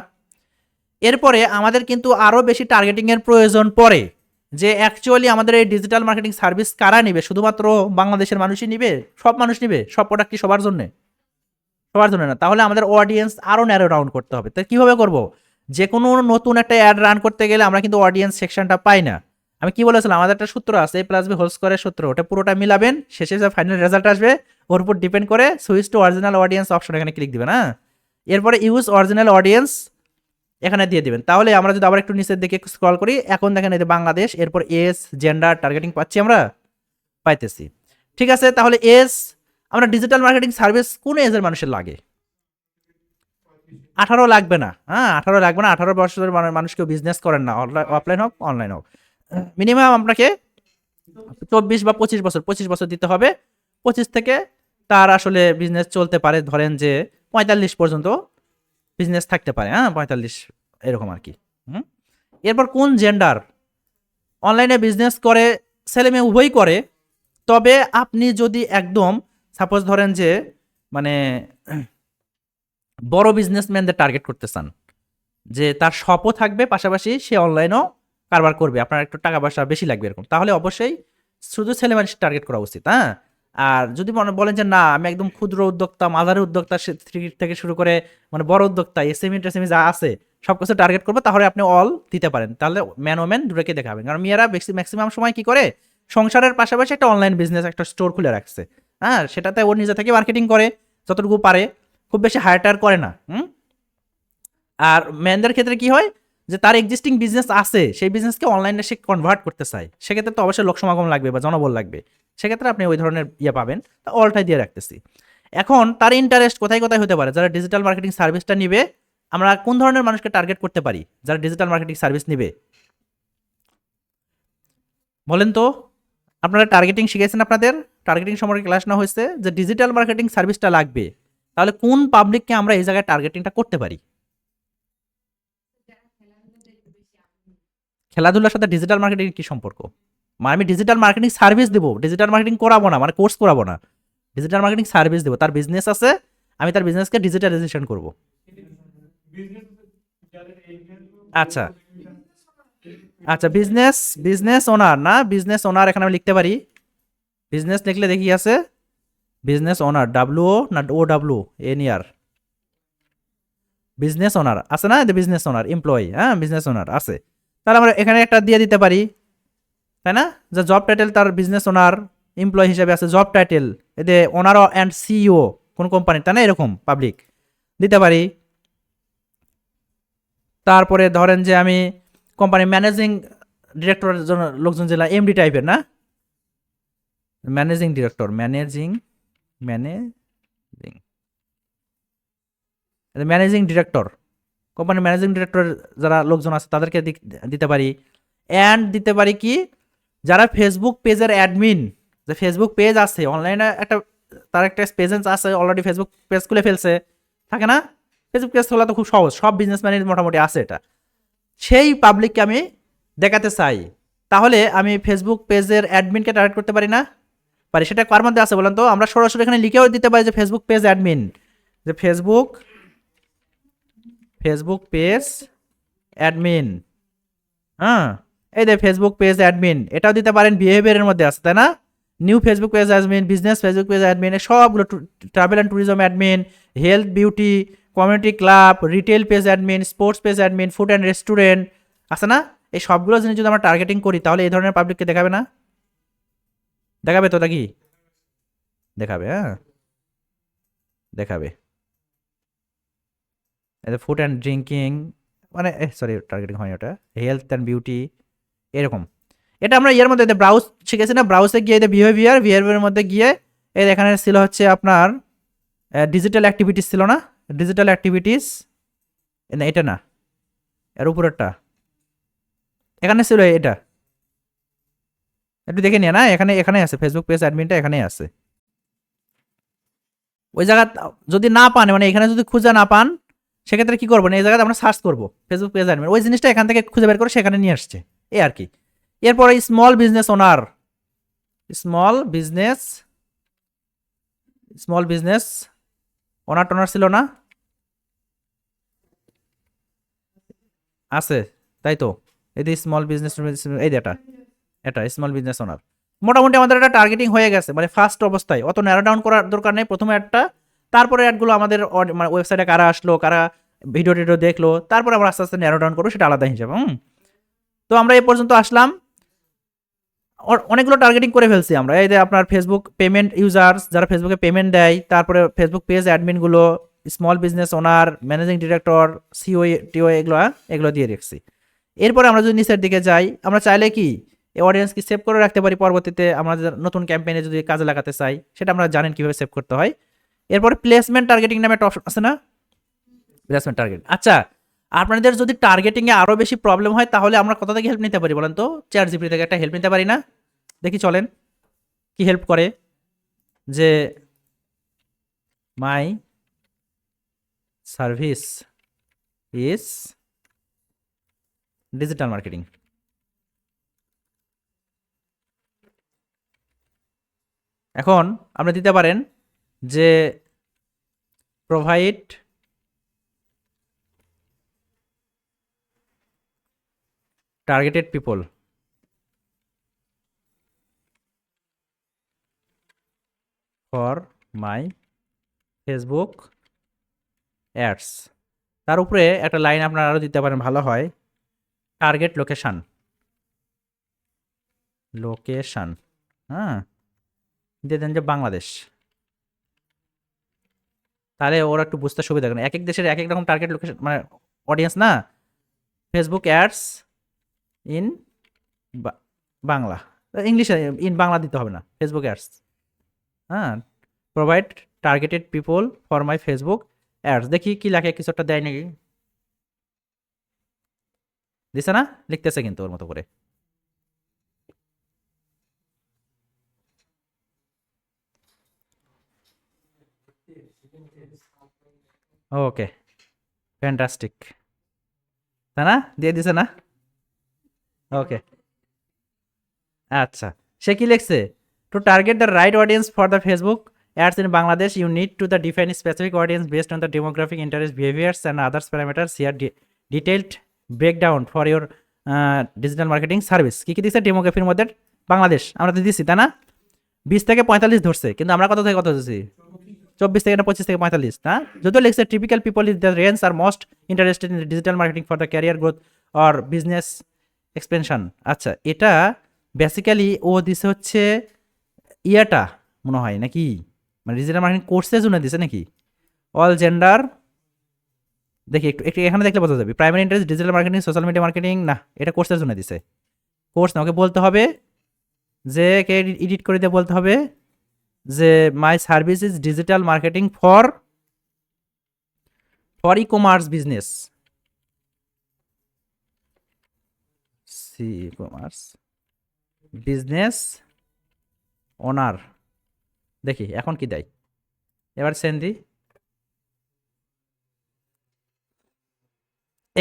এরপরে আমাদের কিন্তু আরও বেশি টার্গেটিংয়ের প্রয়োজন পড়ে, যে অ্যাকচুয়ালি আমাদের এই ডিজিটাল মার্কেটিং সার্ভিস কারা নিবে? শুধুমাত্র বাংলাদেশের মানুষই নিবে? সব মানুষ নিবে? সব প্রোডাক্ট কি সবার জন্য? সবার জন্য না। তাহলে আমাদের অডিয়েন্স আরও ন্যারো ডাউন করতে হবে। তো কীভাবে করব? যে কোনো নতুন একটা অ্যাড রান করতে গেলে আমরা কিন্তু অডিয়েন্স সেকশনটা পাই না। আমি কি বলেছিলাম, আমাদের একটা সূত্র আছে, এ প্লাস বি হোল স্কোয়ারের সূত্র, ওটা পুরোটা মিলাবেন, শেষে যে ফাইনাল রেজাল্ট আসবে ওর উপর ডিপেন্ড করে switch to original audience option এখানে ক্লিক দিবেন। হ্যাঁ, এরপরে ইউজ অরিজিনাল অডিয়েন্স এখানে দিয়ে দিবেন। তাহলে আমরা যদি আবার একটু নিচের দিকে স্ক্রল করি, এখন দেখেন এই যে বাংলাদেশ, এরপর এজ, জেন্ডার, টার্গেটিং পাচ্ছি, আমরা পাইতেছি। ঠিক আছে, তাহলে এজ, আমরা ডিজিটাল মার্কেটিং সার্ভিস কোন এজের মানুষের লাগে? 18 লাগবে না। হ্যাঁ, 18 লাগবে না। 18 বছরের মানুষ কেউ বিজনেস করেন না, অফলাইন হোক অনলাইন হোক। মিনিমাম আপনাকে 24 বা 25 বছর দিতে হবে। 25 থেকে তার আসলে বিজনেস চলতে পারে, ধরেন যে 45 পর্যন্ত বিজনেস থাকতে পারে। হ্যাঁ, 45 এরকম আর কি। এরপর কোন জেন্ডার? অনলাইনে বিজনেস করে ছেলে মেয়ে উভয়ই করে, তবে আপনি যদি একদম সাপোজ ধরেন যে মানে বড় বিজনেসম্যানদের টার্গেট করতে চান, যে তার শপও থাকবে, পাশাপাশি সে অনলাইনেও কারবার করবে, আপনার একটু টাকা পয়সা বেশি লাগবে এরকম, তাহলে অবশ্যই শুধু ছেলে মানুষ টার্গেট করা উচিত। হ্যাঁ, আর যদি বলেন যে না আমি একদম ক্ষুদ্র উদ্যোক্তা, মাঝারি উদ্যোক্তা থেকে শুরু করে মানে বড় উদ্যোক্তা, এসএমই টেসএমই যা আছে সব কিছু টার্গেট করবো, তাহলে আপনি অল দিতে পারেন। তাহলে ম্যান ও ম্যান দুটোকে দেখাবেন। কারণ মেয়েরা ম্যাক্সিমাম সময় কি করে, সংসারের পাশাপাশি একটা অনলাইন বিজনেস, একটা স্টোর খুলে রাখছে। হ্যাঁ, সেটাতে ও নিজে থেকে মার্কেটিং করে যতটুকু পারে, খুব বেশি হায়ার টায়ার করে না। আর ম্যানদের ক্ষেত্রে কি হয়, যে তার এক্সিস্টিং বিজনেস আছে, সেই বিজনেসকে অনলাইনে সে কনভার্ট করতে চায়, সেক্ষেত্রে তো অবশ্যই লোক সমাগম লাগবে বা জনবল লাগবে, সেক্ষেত্রে আপনি ওই ধরনের ইয়ে পাবেন। তা অলটাই দিয়ে রাখতেছি। এখন তার ইন্টারেস্ট কোথায় কোথায় হতে পারে? যারা ডিজিটাল মার্কেটিং সার্ভিসটা নিবে, আমরা কোন ধরনের মানুষকে টার্গেট করতে পারি যারা ডিজিটাল মার্কেটিং সার্ভিস নিবে? বলেন তো, আপনারা টার্গেটিং শিখেছেন, আপনাদের টার্গেটিং সম্পর্কে ক্লাস না হয়েছে, যে ডিজিটাল মার্কেটিং সার্ভিসটা লাগবে, তাহলে কোন পাবলিককে আমরা এই জায়গায় টার্গেটিংটা করতে পারি? খেলাধুলার সাথে ডিজিটাল মার্কেটিং কি সম্পর্ক? মানে আমি ডিজিটাল মার্কেটিং সার্ভিস দেবো, ডিজিটাল মার্কেটিং করাবো না, মানে কোর্স করাবো না, ডিজিটাল মার্কেটিং সার্ভিস দেবো। তার বিজনেস আছে, আমি তার বিজনেসকে ডিজিটালাইজেশন করব। আচ্ছা আচ্ছা, বিজনেস ওনার না, বিজনেস ওনার এখানে আমি লিখতে পারি, বিজনেস লিখলে দেখি আছে বিজনেস ওনার, ডাব্লিউ না ও ডাব্লিউ এন ইয়ার, বিজনেস ওনার আছে না, বিজনেস ওনার এমপ্লয়ি, হ্যাঁ বিজনেস ওনার আছে। তাহলে আমরা এখানে একটা দিয়ে দিতে পারি, তাই না, যে জব টাইটেল তার বিজনেস ওনার, এমপ্লয়ি হিসেবে আছে জব টাইটেল, এতে ওনার অ্যান্ড সিইও কোন কোম্পানি, তাই না, এরকম পাবলিক দিতে পারি। তারপরে ধরেন যে আমি কোম্পানি ম্যানেজিং ডিরেক্টরের জন্য লোকজন যেটা এমডি টাইপের, না, ম্যানেজিং ডিরেক্টর, ম্যানেজিং ডিরেক্টর, কোম্পানির ম্যানেজিং ডিরেক্টর যারা লোকজন আছে তাদেরকে দিতে পারি। অ্যান্ড দিতে পারি কি, যারা ফেসবুক পেজের অ্যাডমিন, যে ফেসবুক পেজ আছে অনলাইনে, একটা তার একটা প্রেজেন্স আছে, অলরেডি ফেসবুক পেজ খুলে ফেলছে, থাকে না, ফেসবুক পেজ খোলা তো খুব সহজ, সব বিজনেসম্যানের মোটামুটি আছে এটা, সেই পাবলিককে আমি দেখাতে চাই, তাহলে আমি ফেসবুক পেজের অ্যাডমিনকে টার্গেট করতে পারি না? পারি। সেটা কার মধ্যে আছে বলেন তো? আমরা সরাসরি এখানে লিখেও দিতে পারি যে ফেসবুক পেজ অ্যাডমিন, যে ফেসবুক পেজ অ্যাডমিন। হ্যাঁ, এই যে ফেসবুক পেজ অ্যাডমিন, এটাও দিতে পারেন, বিহেভিয়ারের মধ্যে আছে, তাই না, new Facebook page admin, business Facebook page admin, সবগুলো travel and tourism admin, health beauty, community club, retail page admin, sports page admin, food and restaurant আছে না? এই সবগুলো জিনিস যদি আমরা টার্গেটিং করি তাহলে এই ধরনের পাবলিককে দেখাবে না? দেখাবে তো নাকি? দেখাবে, হ্যাঁ দেখাবে। ফুড অ্যান্ড ড্রিঙ্কিং মানে সরি টার্গেটিং হয় ওটা, হেলথ অ্যান্ড বিউটি এরকম। এটা আমরা ইয়ের মধ্যে ব্রাউজ শিখেছি না, ব্রাউজে গিয়ে বিহেভিয়ারের মধ্যে গিয়ে এই এখানে ছিল হচ্ছে আপনার ডিজিটাল অ্যাক্টিভিটিস ছিল না, ডিজিটাল অ্যাক্টিভিটিস এটা না, এর উপরেরটা এখানে ছিল এটা, একটু দেখে নিয়ে না, এখানে আছে ফেসবুক পেজ অ্যাডমিনটা এখানেই আছে। ওই জায়গা যদি না পান, মানে এখানে যদি খুঁজে না পান, সেক্ষেত্রে কি করবো, এই জায়গাতে আমরা সার্চ করবো ফেসবুক পেজ অ্যাডমিন, ওই জিনিসটা এখান থেকে খুঁজে বের করে সেখানে নিয়ে আসছে এই আর কি। এরপরে স্মল বিজনেস ওনার, স্মল বিজনেস ওনার টোনার ছিল না, আছে তাই তো, এই যে স্মল বিজনেস, এই যে এটা স্মল বিজনেস ওনার। মোটামুটি আমাদের একটা টার্গেটিং হয়ে গেছে, মানে ফার্স্ট অবস্থায় অত ন্যারো ডাউন করার দরকার নেই, প্রথমে একটা, তারপরে অ্যাডগুলো আমাদের মানে ওয়েবসাইটে কারা আসলো, কারা ভিডিও টিডিও দেখলো, তারপরে আমরা আস্তে আস্তে ন্যারো ডাউন করবো, সেটা আলাদা হিসাবে। তো আমরা এই পর্যন্ত আসলাম, অনেকগুলো টার্গেটিং করে ফেলছি আমরা। এই যে আপনার ফেসবুক পেমেন্ট ইউজার্স, যারা ফেসবুকে পেমেন্ট দেয়, তারপরে ফেসবুক পেজ অ্যাডমিনগুলো, small business owner, managing director, CEO CTO, এগুলো দিয়ে রেখেছি। এরপরে আমরা যদি নিচের দিকে যাই, আমরা চাইলে কি এই অডিয়েন্সকে সেভ করে রাখতে পারি, পরবর্তীতে আমরা নতুন ক্যাম্পেইনে যদি কাজে লাগাতে চাই, সেটা আমরা জানেন কিভাবে সেভ করতে হয়। এরপরে প্লেসমেন্ট টার্গেটিং নামে একটা অপশন আছে না, প্লেসমেন্ট টার্গেট। আচ্ছা, আপনাদের যদি টার্গেটিংয়ে আরও বেশি প্রবলেম হয়, তাহলে আমরা কোথা থেকে হেল্প নিতে পারি বলেন তো? চ্যাট জিপিটি থেকে একটা হেল্প নিতে পারি না? দেখি চলেন কি হেল্প করে, যে মাই সার্ভিস ইজ ডিজিটাল মার্কেটিং। এখন আপনি দিতে পারেন যে provide targeted people for my Facebook ads. তার উপরে একটা লাইন আপনারা আরও দিতে পারেন, ভালো হয়, টার্গেট লোকেশান, হ্যাঁ দিয়ে দেন যে বাংলাদেশ, তাহলে ওরা একটু বুঝতে সুবিধা করে। এক এক দেশের এক এক রকম টার্গেট লোকেশন, মানে অডিয়েন্স না, ফেসবুক অ্যাডস ইন বাংলা, ইংলিশে ইন বাংলা দিতে হবে না, ফেসবুক অ্যাডস, হ্যাঁ provide targeted people for my Facebook ads. দেখি কি লেখে, কিছু একটা দেয় নাকি, দিছে না, লিখতেছে কিন্তু ওর মতো করে। ওকে ফ্যান্টাস্টিক, তাই না, দিয়ে দিছে না? ওকে আচ্ছা, সে কি লিখছে, to target the right audience for the Facebook ads in Bangladesh, you need to the define a specific audience based on the demographic interest, behaviors and others parameters. Here detailed breakdown for your digital marketing service. কি কি দিচ্ছে ডেমোগ্রাফির মধ্যে? বাংলাদেশ আমরা তো দিচ্ছি, তাই না? 20 থেকে 45 ধরছে, কিন্তু আমরা কত থেকে কত দিচ্ছি? 24 থেকে না 25 থেকে 45, না? যদিও লিখছে typical people is the range are most interested in digital marketing for the career growth or business expansion. আচ্ছা, এটা বেসিক্যালি ও দিছে হচ্ছে ইয়াটা মনে হয় নাকি, মানে ডিজিটাল মার্কেটিং কোর্সের জন্য দিছে নাকি, অল জেন্ডার। দেখি একটু একটু এখানে দেখলে বোঝা যাবে, primary interest digital marketing, social media marketing, না এটা কোর্সের জন্য দিছে। কোর্স না, ওকে বলতে হবে যে কে এডিট করে দিয়ে বলতে হবে যে মাই service is digital marketing for e commerce business, e commerce business owner. দেখি এখন কি দেয়, এবার সেন্ড দি,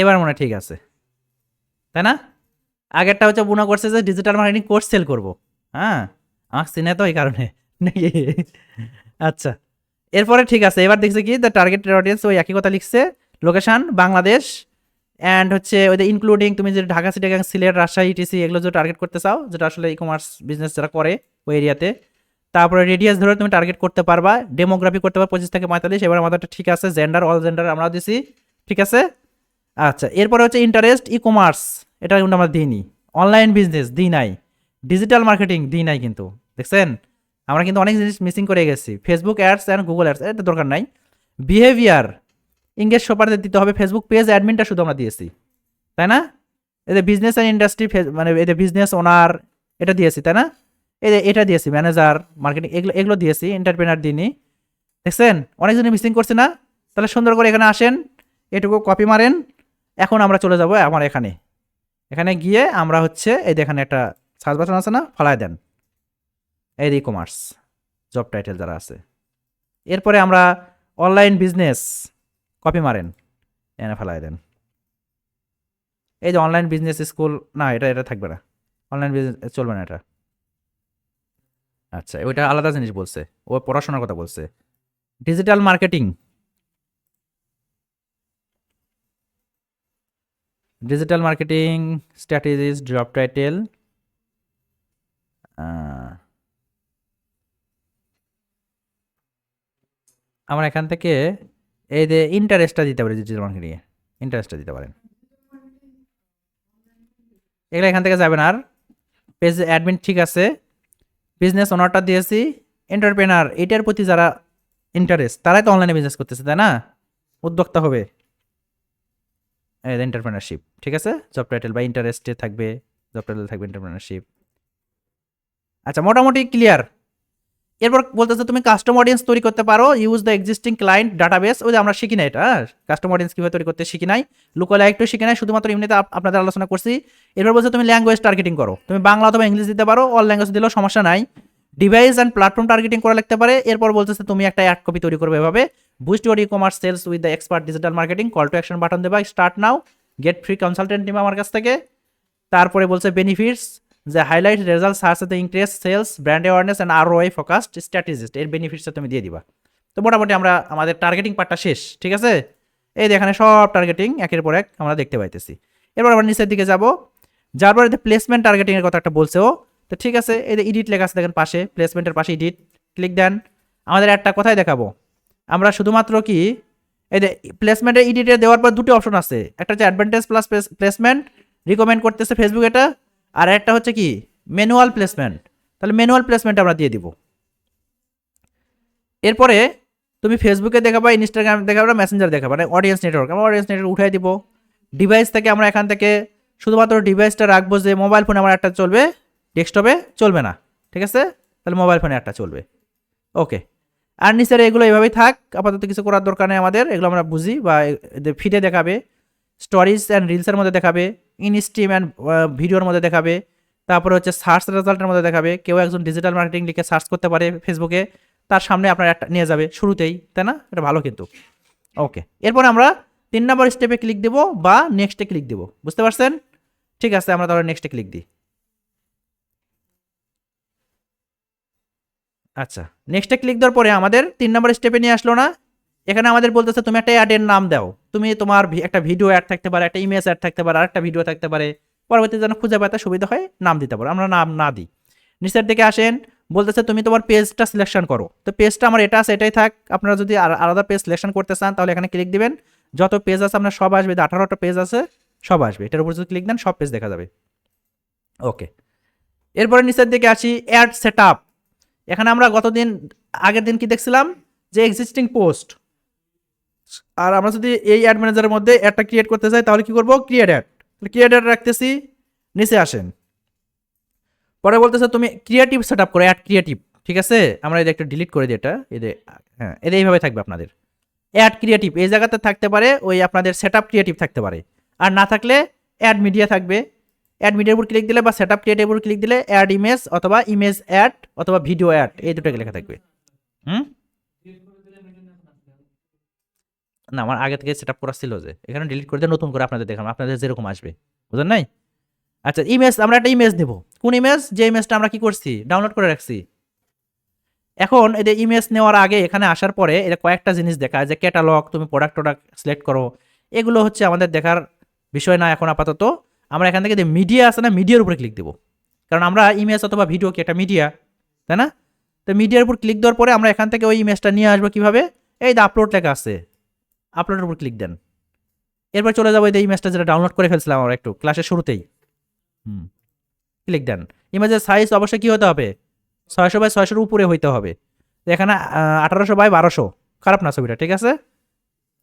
এবার মনে ঠিক আছে, তাই না? আগেরটা হচ্ছে মনে করছে যে ডিজিটাল মার্কেটিং কোর্স সেল করবো, হ্যাঁ আমাকে চিনে তো এই কারণে নাকি। আচ্ছা, এরপরে ঠিক আছে, এবার দেখছে কি দ্য টার্গেটেড অডিয়েন্স, ওই একই কথা লিখছে, লোকেশন বাংলাদেশ, অ্যান্ড হচ্ছে ওদের ইনক্লুডিং তুমি যে ঢাকা চিটাগাং সিলেট রাজশাহী টিসি এগুলো যে টার্গেট করতে চাও, যেটা আসলে ই কমার্স বিজনেস যারা করে ওই এরিয়াতে। তারপরে রেডিয়াস ধরে তুমি টার্গেট করতে পারবা, ডেমোগ্রাফি করতে পারবা 25 থেকে 45, এবার আমাদেরটা ঠিক আছে, জেন্ডার অল জেন্ডার আমরা দিছি, ঠিক আছে। আচ্ছা, এরপরে হচ্ছে ইন্টারেস্ট ই কমার্স, এটা কিন্তু আমরা দিইনি, অনলাইন বিজনেস দিই নাই, ডিজিটাল মার্কেটিং দিই নাই, কিন্তু দেখছেন আমরা কিন্তু অনেক জিনিস মিসিং করে গেছি। Facebook ads and Google ads এটা দরকার নাই। বিহেভিয়ার ইংগেজ শপারদের দিতে হবে, ফেসবুক পেজ অ্যাডমিনটা শুধু আমরা দিয়েছি, তাই না? এদের বিজনেস অ্যান্ড ইন্ডাস্ট্রি মানে এদের বিজনেস ওনার এটা দিয়েছি, তাই না? এটা দিয়েছি, ম্যানেজার মার্কেটিং এগুলো দিয়েছি, এন্টারপ্রেনার দিইনি। দেখছেন অনেক জিনিস মিসিং করছে না? তাহলে সুন্দর করে এখানে আসেন, এটুকু কপি মারেন। এখন আমরা চলে যাব আমার এখানে গিয়ে আমরা হচ্ছে এই এখানে একটা সার্চ বাটন আছে না, ফালাই দেন, এই ই কমার্স জব টাইটেল যারা আছে। এরপরে আমরা অনলাইন বিজনেস কপি মারেন, এনে ফেলাই দেন। এই যে অনলাইন বিজনেস স্কুল, না এটা থাকবে না, অনলাইন বিজনেস চলবে না এটা। আচ্ছা, ওইটা আলাদা জিনিস বলছে, ও পড়াশোনার কথা বলছে। Digital marketing, strategies job title, আমরা এখান থেকে এই যে ইন্টারেস্টটা দিতে পারি, ডিজিটাল মার্কেটিংয়ে ইন্টারেস্টটা দিতে পারেন। এগুলো এখান থেকে যাবেন। আর পেজ অ্যাডমিন ঠিক আছে, বিজনেস ওনারটা দিয়েছি, এন্টারপ্রেনার এটার প্রতি যারা ইন্টারেস্ট তারাই তো অনলাইনে বিজনেস করতেছে, তাই না? উদ্যোক্তা হবে, এন্টারপ্রেনারশিপ, ঠিক আছে। জব টাইটেল বা ইন্টারেস্টে থাকবে, জব টাইটেল থাকবে এন্টারপ্রেনারশিপ। আচ্ছা, মোটামুটি ক্লিয়ার। এরপর বলতেছে তুমি কাস্টম অডিয়েন্স তৈরি করতে পারো, use the existing client database. ওই যে আমরা শিখি না এটা, কাস্টম অডিয়েন্স কীভাবে তৈরি করতে শিখি নাই, লুকোলা একটু শিখি নাই, শুধুমাত্র এমনিতে আপনাদের আলোচনা করছি। এরপর বলছে তুমি ল্যাঙ্গুয়েজ টার্গেটিং করো, তুমি বাংলা অথবা ইংলিশ দিতে পারো, অল ল্যাঙ্গুয়েজ দিলেও সমস্যা নাই। ডিভাইস অ্যান্ড প্ল্যাটফর্ম টার্গেটিং করা লাগতে পারে। এরপর বলতেছে তুমি একটা অ্যাড কপি তৈরি করবে এভাবে, boost your ecommerce sales with the expert digital marketing, call to action button দেবা, start now, get free consultant নিবা আমার কাছ থেকে। তারপরে বলছে বেনিফিটস, যে highlight result search the increase sales brand awareness and ROI focused strategist, এর বেনিফিটসটা তুমি দিয়ে দিবা। তো মোটামুটি আমরা আমাদের টার্গেটিং পার্টটা শেষ, ঠিক আছে। এই এখানে সব টার্গেটিং একের পর এক আমরা দেখতে পাইতেছি। এরপর আমরা নিচের দিকে যাব, যার পরে প্লেসমেন্ট টার্গেটিং এর কথা একটা বলছে ও, তো ঠিক আছে। এই যে এডিট লেখা আছে দেখেন পাশে, প্লেসমেন্টের পাশে এডিট, ক্লিক দেন। আমাদের একটা কোথায় দেখাবো, আমরা শুধুমাত্র কি এই যে প্লেসমেন্টের এডিটে দেওয়ার পর দুটো অপশন আছে, একটা হচ্ছে অ্যাডভান্টেজ প্লাস প্লেসমেন্ট, রিকমেন্ড করতেছে ফেসবুক এটা, আর একটা হচ্ছে কি ম্যানুয়াল প্লেসমেন্ট। তাহলে ম্যানুয়াল প্লেসমেন্ট আমরা দিয়ে দিব। এরপরে তুমি ফেসবুকে দেখাবা, ইনস্টাগ্রাম দেখাবা, মেসেঞ্জার দেখাবা, মানে অডিয়েন্স নেটওয়ার্ক, আমরা অডিয়েন্স নেটওয়ার্ক উঠাই দিব। ডিভাইস থেকে আমরা এখান থেকে শুধুমাত্র ডিভাইসটা রাখবো, যে মোবাইল ফোনে আমার একটা চলবে, ডেস্কটপে চলবে না, ঠিক আছে। তাহলে মোবাইল ফোনে একটা চলবে, ওকে। আর নিচের এগুলো এইভাবেই থাক, আপাতত কিছু করার দরকার নেই আমাদের, এগুলো আমরা বুঝি। বা ফিডে দেখাবে, স্টোরিজ অ্যান্ড রিলসের মধ্যে দেখাবে, ইন স্ট্রিম অ্যান্ড ভিডিওর মধ্যে দেখাবে। তারপরে হচ্ছে সার্চ রেজাল্টের মধ্যে দেখাবে, কেউ একজন ডিজিটাল মার্কেটিং লিখে সার্চ করতে পারে ফেসবুকে, তার সামনে আপনার একটা নিয়ে যাবে শুরুতেই, তাই না? এটা ভালো কিন্তু, ওকে। এরপর আমরা 3 নম্বর স্টেপে ক্লিক দেবো বা নেক্সটে ক্লিক দেবো, বুঝতে পারছেন? ঠিক আছে, আমরা তাহলে নেক্সটে ক্লিক দিই। আচ্ছা, নেক্সটে ক্লিক দেওয়ার পরে আমাদের 3 নম্বর স্টেপে নিয়ে আসলো না? এখানে আমাদের বলতেছে তুমি একটা অ্যাডের নাম দাও, তুমি তোমার একটা ভিডিও অ্যাড থাকতে পারে, একটা ইমেজ অ্যাড থাকতে পারে, আর একটা ভিডিও থাকতে পারে, পরবর্তীতে যেন খুঁজে পাতে সুবিধা হয় নাম দিতে পারো, আমরা নাম না দিই। নিচের দিকে আসেন, বলতেছে তুমি তোমার পেজটা সিলেকশন করো, তো পেজটা আমার এটা আছে এটাই থাক। আপনারা যদি আলাদা পেজ সিলেকশন করতে চান তাহলে এখানে ক্লিক দিবেন, যত পেজ আছে আপনার সব আসবে, 18টা পেজ আছে সব আসবে, এটার উপর যদি ক্লিক দেন সব পেজ দেখা যাবে, ওকে। এরপরে নিচের দিকে আসি, অ্যাড সেট আপ। এখানে আমরা আগের দিন কি দেখছিলাম, যে এক্সিস্টিং পোস্ট, আর আমরা যদি এই অ্যাড ম্যানেজারের মধ্যে অ্যাডটা ক্রিয়েট করতে চাই তাহলে কি করব, ক্রিয়েট অ্যাড, ক্রিয়েট অ্যাড রাখতেছি। নিচে আসেন, পরে বলতেছে তুমি ক্রিয়েটিভ সেট আপ করো, অ্যাড ক্রিয়েটিভ, ঠিক আছে। আমরা এটা একটু ডিলিট করে দিই, এটা হ্যাঁ, এটা এইভাবে থাকবে আপনাদের অ্যাড ক্রিয়েটিভ, এই জায়গাতে থাকতে পারে ওই আপনাদের সেট আপ ক্রিয়েটিভ থাকতে পারে, আর না থাকলে অ্যাড মিডিয়া থাকবে। অ্যাড মিডিয়ার উপর ক্লিক দিলে বা সেট আপ ক্রিয়েটিভ উপর ক্লিক দিলে অ্যাড ইমেজ অথবা ইমেজ অ্যাড অথবা ভিডিও অ্যাড, এই দুটো লেখা থাকবে। না, আমার আগে থেকে সেট আপ করা ছিল, যে এখানে ডিলিট করে দিয়ে নতুন করে আপনাদের দেখাম, আপনাদের যেরকম আসবে, বুঝলেন নাই? আচ্ছা, ইমেজ, আমরা একটা ইমেজ দেবো, কোন ইমেজ, যে ইমেজটা আমরা কি করছি, ডাউনলোড করে রাখছি। এখন এদের ইমেজ নেওয়ার আগে এখানে আসার পরে এটা কয়েকটা জিনিস দেখায়, যে ক্যাটালগ, তুমি প্রোডাক্ট সিলেক্ট করো, এগুলো হচ্ছে আমাদের দেখার বিষয় না এখন আপাতত। আমরা এখান থেকে যে মিডিয়া আছে না, মিডিয়ার উপরে ক্লিক দেবো, কারণ আমরা ইমেজ অথবা ভিডিও কি একটা মিডিয়া, তাই না? তো মিডিয়ার উপর ক্লিক দেওয়ার পরে আমরা এখান থেকে ওই ইমেজটা নিয়ে আসবো কীভাবে, এই যে আপলোড লেখা আছে, আপলোডের উপর ক্লিক দেন। এরপর চলে যাবো এই ইমেজটা যেটা ডাউনলোড করে ফেলছিলাম আমরা একটু ক্লাসের শুরুতেই, ক্লিক দেন। ইমেজের সাইজ অবশ্যই কী হতে হবে, 600x600 উপরে হইতে হবে। এখানে 1800x1200, খারাপ না ছবিটা, ঠিক আছে।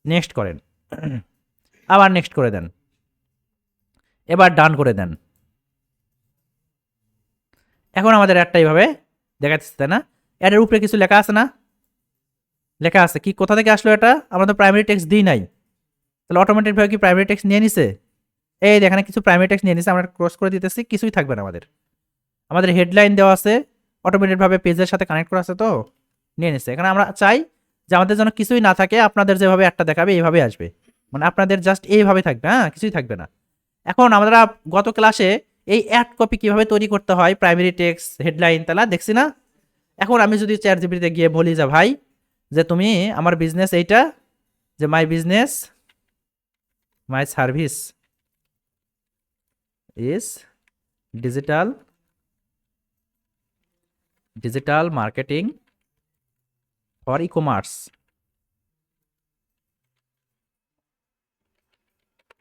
নেক্সট করেন, আবার নেক্সট করে দেন, এবার ডান করে দেন। এখন আমাদের অ্যাডটা এইভাবে দেখাচ্ছে, তাই না? অ্যাডের উপরে কিছু লেখা আছে না, লেখা আছে কি, কোথা থেকে আসলো এটা, আমরা তো প্রাইমারি টেক্সট দিই নাই, তাহলে অটোমেটিকভাবে কি প্রাইমারি টেক্সট নিয়ে নিছে? এই এখানে কিছু প্রাইমারি টেক্সট নিয়ে নিছে, আমরা ক্রস করে দিতেছি, কিছুই থাকবে না আমাদের হেডলাইন দেওয়া আছে, অটোমেটিকভাবে পেজের সাথে কানেক্ট করা আছে, তো নিয়ে নিচ্ছে। এখানে আমরা চাই যে আমাদের যেন কিছুই না থাকে, আপনাদের যেভাবে একটা দেখাবে এইভাবে আসবে, মানে আপনাদের জাস্ট এইভাবে থাকবে, হ্যাঁ, কিছুই থাকবে না। এখন আমরা গত ক্লাসে এই অ্যাড কপি কিভাবে তৈরি করতে হয়, প্রাইমারি টেক্সট হেডলাইন, তাহলে দেখছি না। এখন আমি যদি চ্যাটজিপিটিতে গিয়ে বলি যে ভাই, যে তুমি আমার বিজনেস এইটা, যে my business, my service is digital marketing for ecommerce,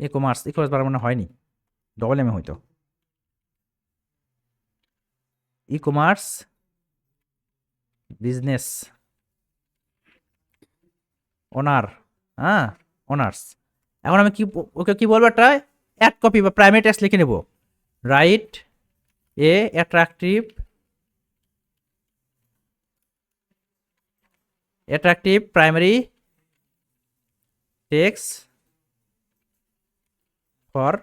ecommerce বার মানে হয়নি, ডবল এম হয়তো, ই-কমার্স বিজনেস ওনার, হ্যাঁ, ওনার্স। এখন আমি কি ওকে কি বলবো, একটা অ্যাড কপি বা প্রাইমারি টেক্সট লিখে নেব, write a attractive primary text for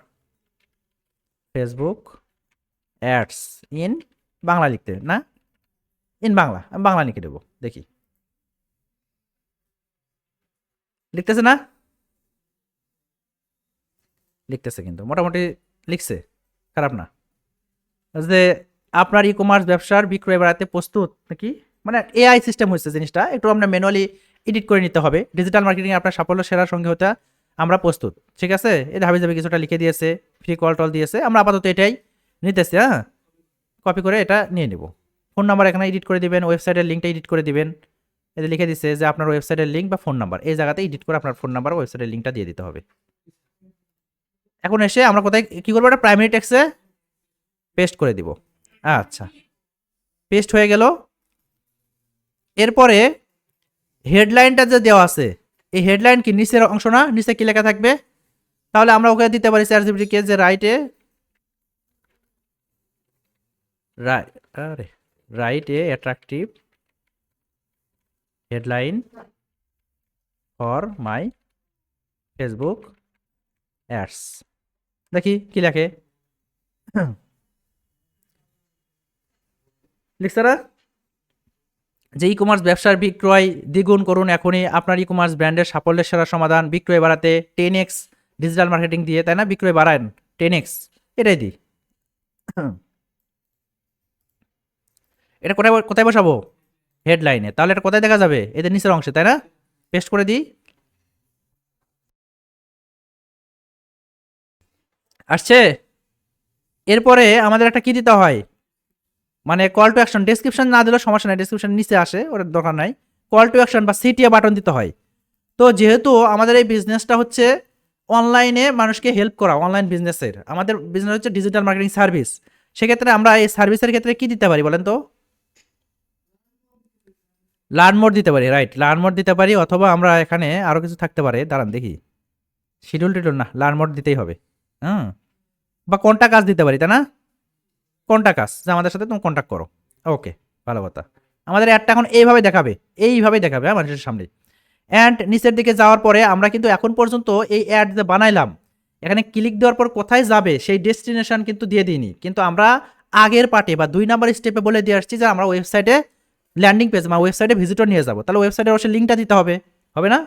Facebook ads in Bangla লিখতে না, ইন বাংলা, আমি বাংলা লিখে দেবো, দেখি লিখতেছে না, লিখতেছে কিন্তু মোটামুটি লিখছে, খারাপ না। যে আপনার ই-কমার্স ব্যবসার বিক্রয় বাড়াতে প্রস্তুত নাকি, মানে এআই সিস্টেম হচ্ছে জিনিসটা, একটু আমরা ম্যানুয়ালি এডিট করে নিতে হবে। ডিজিটাল মার্কেটিং আপনার সাফল্য সেরার সঙ্গে হতে আমরা প্রস্তুত, ঠিক আছে। এই ধাপে ধাপে কিছুটা লিখে দিয়েছে, ফ্রি কল টল দিয়েছে, আমরা আপাতত এটাই নিতেছি, হ্যাঁ, কপি করে এটা নিয়ে নেব। ফোন নাম্বার এখানে এডিট করে দিবেন, ওয়েবসাইটের লিঙ্কটা এডিট করে দিবেন, এতে লিখে দিচ্ছে যে আপনার ওয়েবসাইটের লিঙ্ক বা ফোন নাম্বার, এই জায়গাতে এডিট করে আপনার ফোন নাম্বার ওয়েবসাইটের লিঙ্কটা দিয়ে দিতে হবে। এখন এসে আমরা কোথায় কি করবো, এটা প্রাইমারি টেক্সটে পেস্ট করে দিব। আচ্ছা, পেস্ট হয়ে গেল। এরপরে হেডলাইনটা যে দেওয়া আছে, এই হেডলাইন কি নিচের অংশ না, নিচে কি লেখা থাকবে, তাহলে আমরা ওকে দিতে পারি চ্যাটজিপিটিকে যে right a attractive headline for my Facebook ads, দেখি কি লেখে, লিখছে না, যে ই-কমার্স ব্যবসার বিক্রয় দ্বিগুণ করুন এখনই, আপনার ই-কমার্স ব্র্যান্ডের সাফল্যের সেরা সমাধান, বিক্রয় বাড়াতে 10x ডিজিটাল মার্কেটিং দিয়ে, তাই না, বিক্রয় বাড়ান 10x, এটাই দিই। এটা কোথায় কোথায় বসাবো, হেডলাইনে, তাহলে এটা কোথায় দেখা যাবে, এদের নিচের অংশে, তাই না, পেস্ট করে দিই, আসছে। এরপরে আমাদের একটা কি দিতে হয়, মানে কল টু অ্যাকশন, ডেসক্রিপশন না দিলেও সমস্যা নাই, ডেসক্রিপশন নিচে আসে, ওটার দরকার নাই, কল টু অ্যাকশন বা সিটিএ বাটন দিতে হয়। তো যেহেতু আমাদের এই বিজনেসটা হচ্ছে অনলাইনে মানুষকে হেল্প করা, অনলাইন বিজনেসের, আমাদের বিজনেস হচ্ছে ডিজিটাল মার্কেটিং সার্ভিস, সেক্ষেত্রে আমরা এই সার্ভিসের ক্ষেত্রে কি দিতে পারি বলেন তো, লার্ন মোড দিতে পারি, রাইট, লার্ন মোড দিতে পারি, অথবা আমরা এখানে আরও কিছু থাকতে পারে, দাঁড়ান দেখি, শিডিউল টিডিউল না, লার্ন মোড দিতেই হবে, বা কোনটা কাজ দিতে পারি, তাই না, কোনটা কাজ, যে আমাদের সাথে তুমি কন্ট্যাক্ট করো, ওকে, ভালো কথা। আমাদের অ্যাডটা এখন এইভাবেই দেখাবে, হ্যাঁ, মানুষের সামনে। অ্যান্ড নিচের দিকে যাওয়ার পরে আমরা কিন্তু এখন পর্যন্ত এই অ্যাড যে বানাইলাম, এখানে ক্লিক দেওয়ার পর কোথায় যাবে সেই ডেস্টিনেশন কিন্তু দিয়ে দিইনি, কিন্তু আমরা আগের পার্টে বা 2 নাম্বার স্টেপে বলে দিয়ে আসছি যে আমরা ওয়েবসাইটে ল্যান্ডিং পেজ বা ওয়েবসাইটে ভিজিটর নিয়ে যাবো, তাহলে ওয়েবসাইটে অবশ্যই লিঙ্কটা দিতে হবে, হবে না।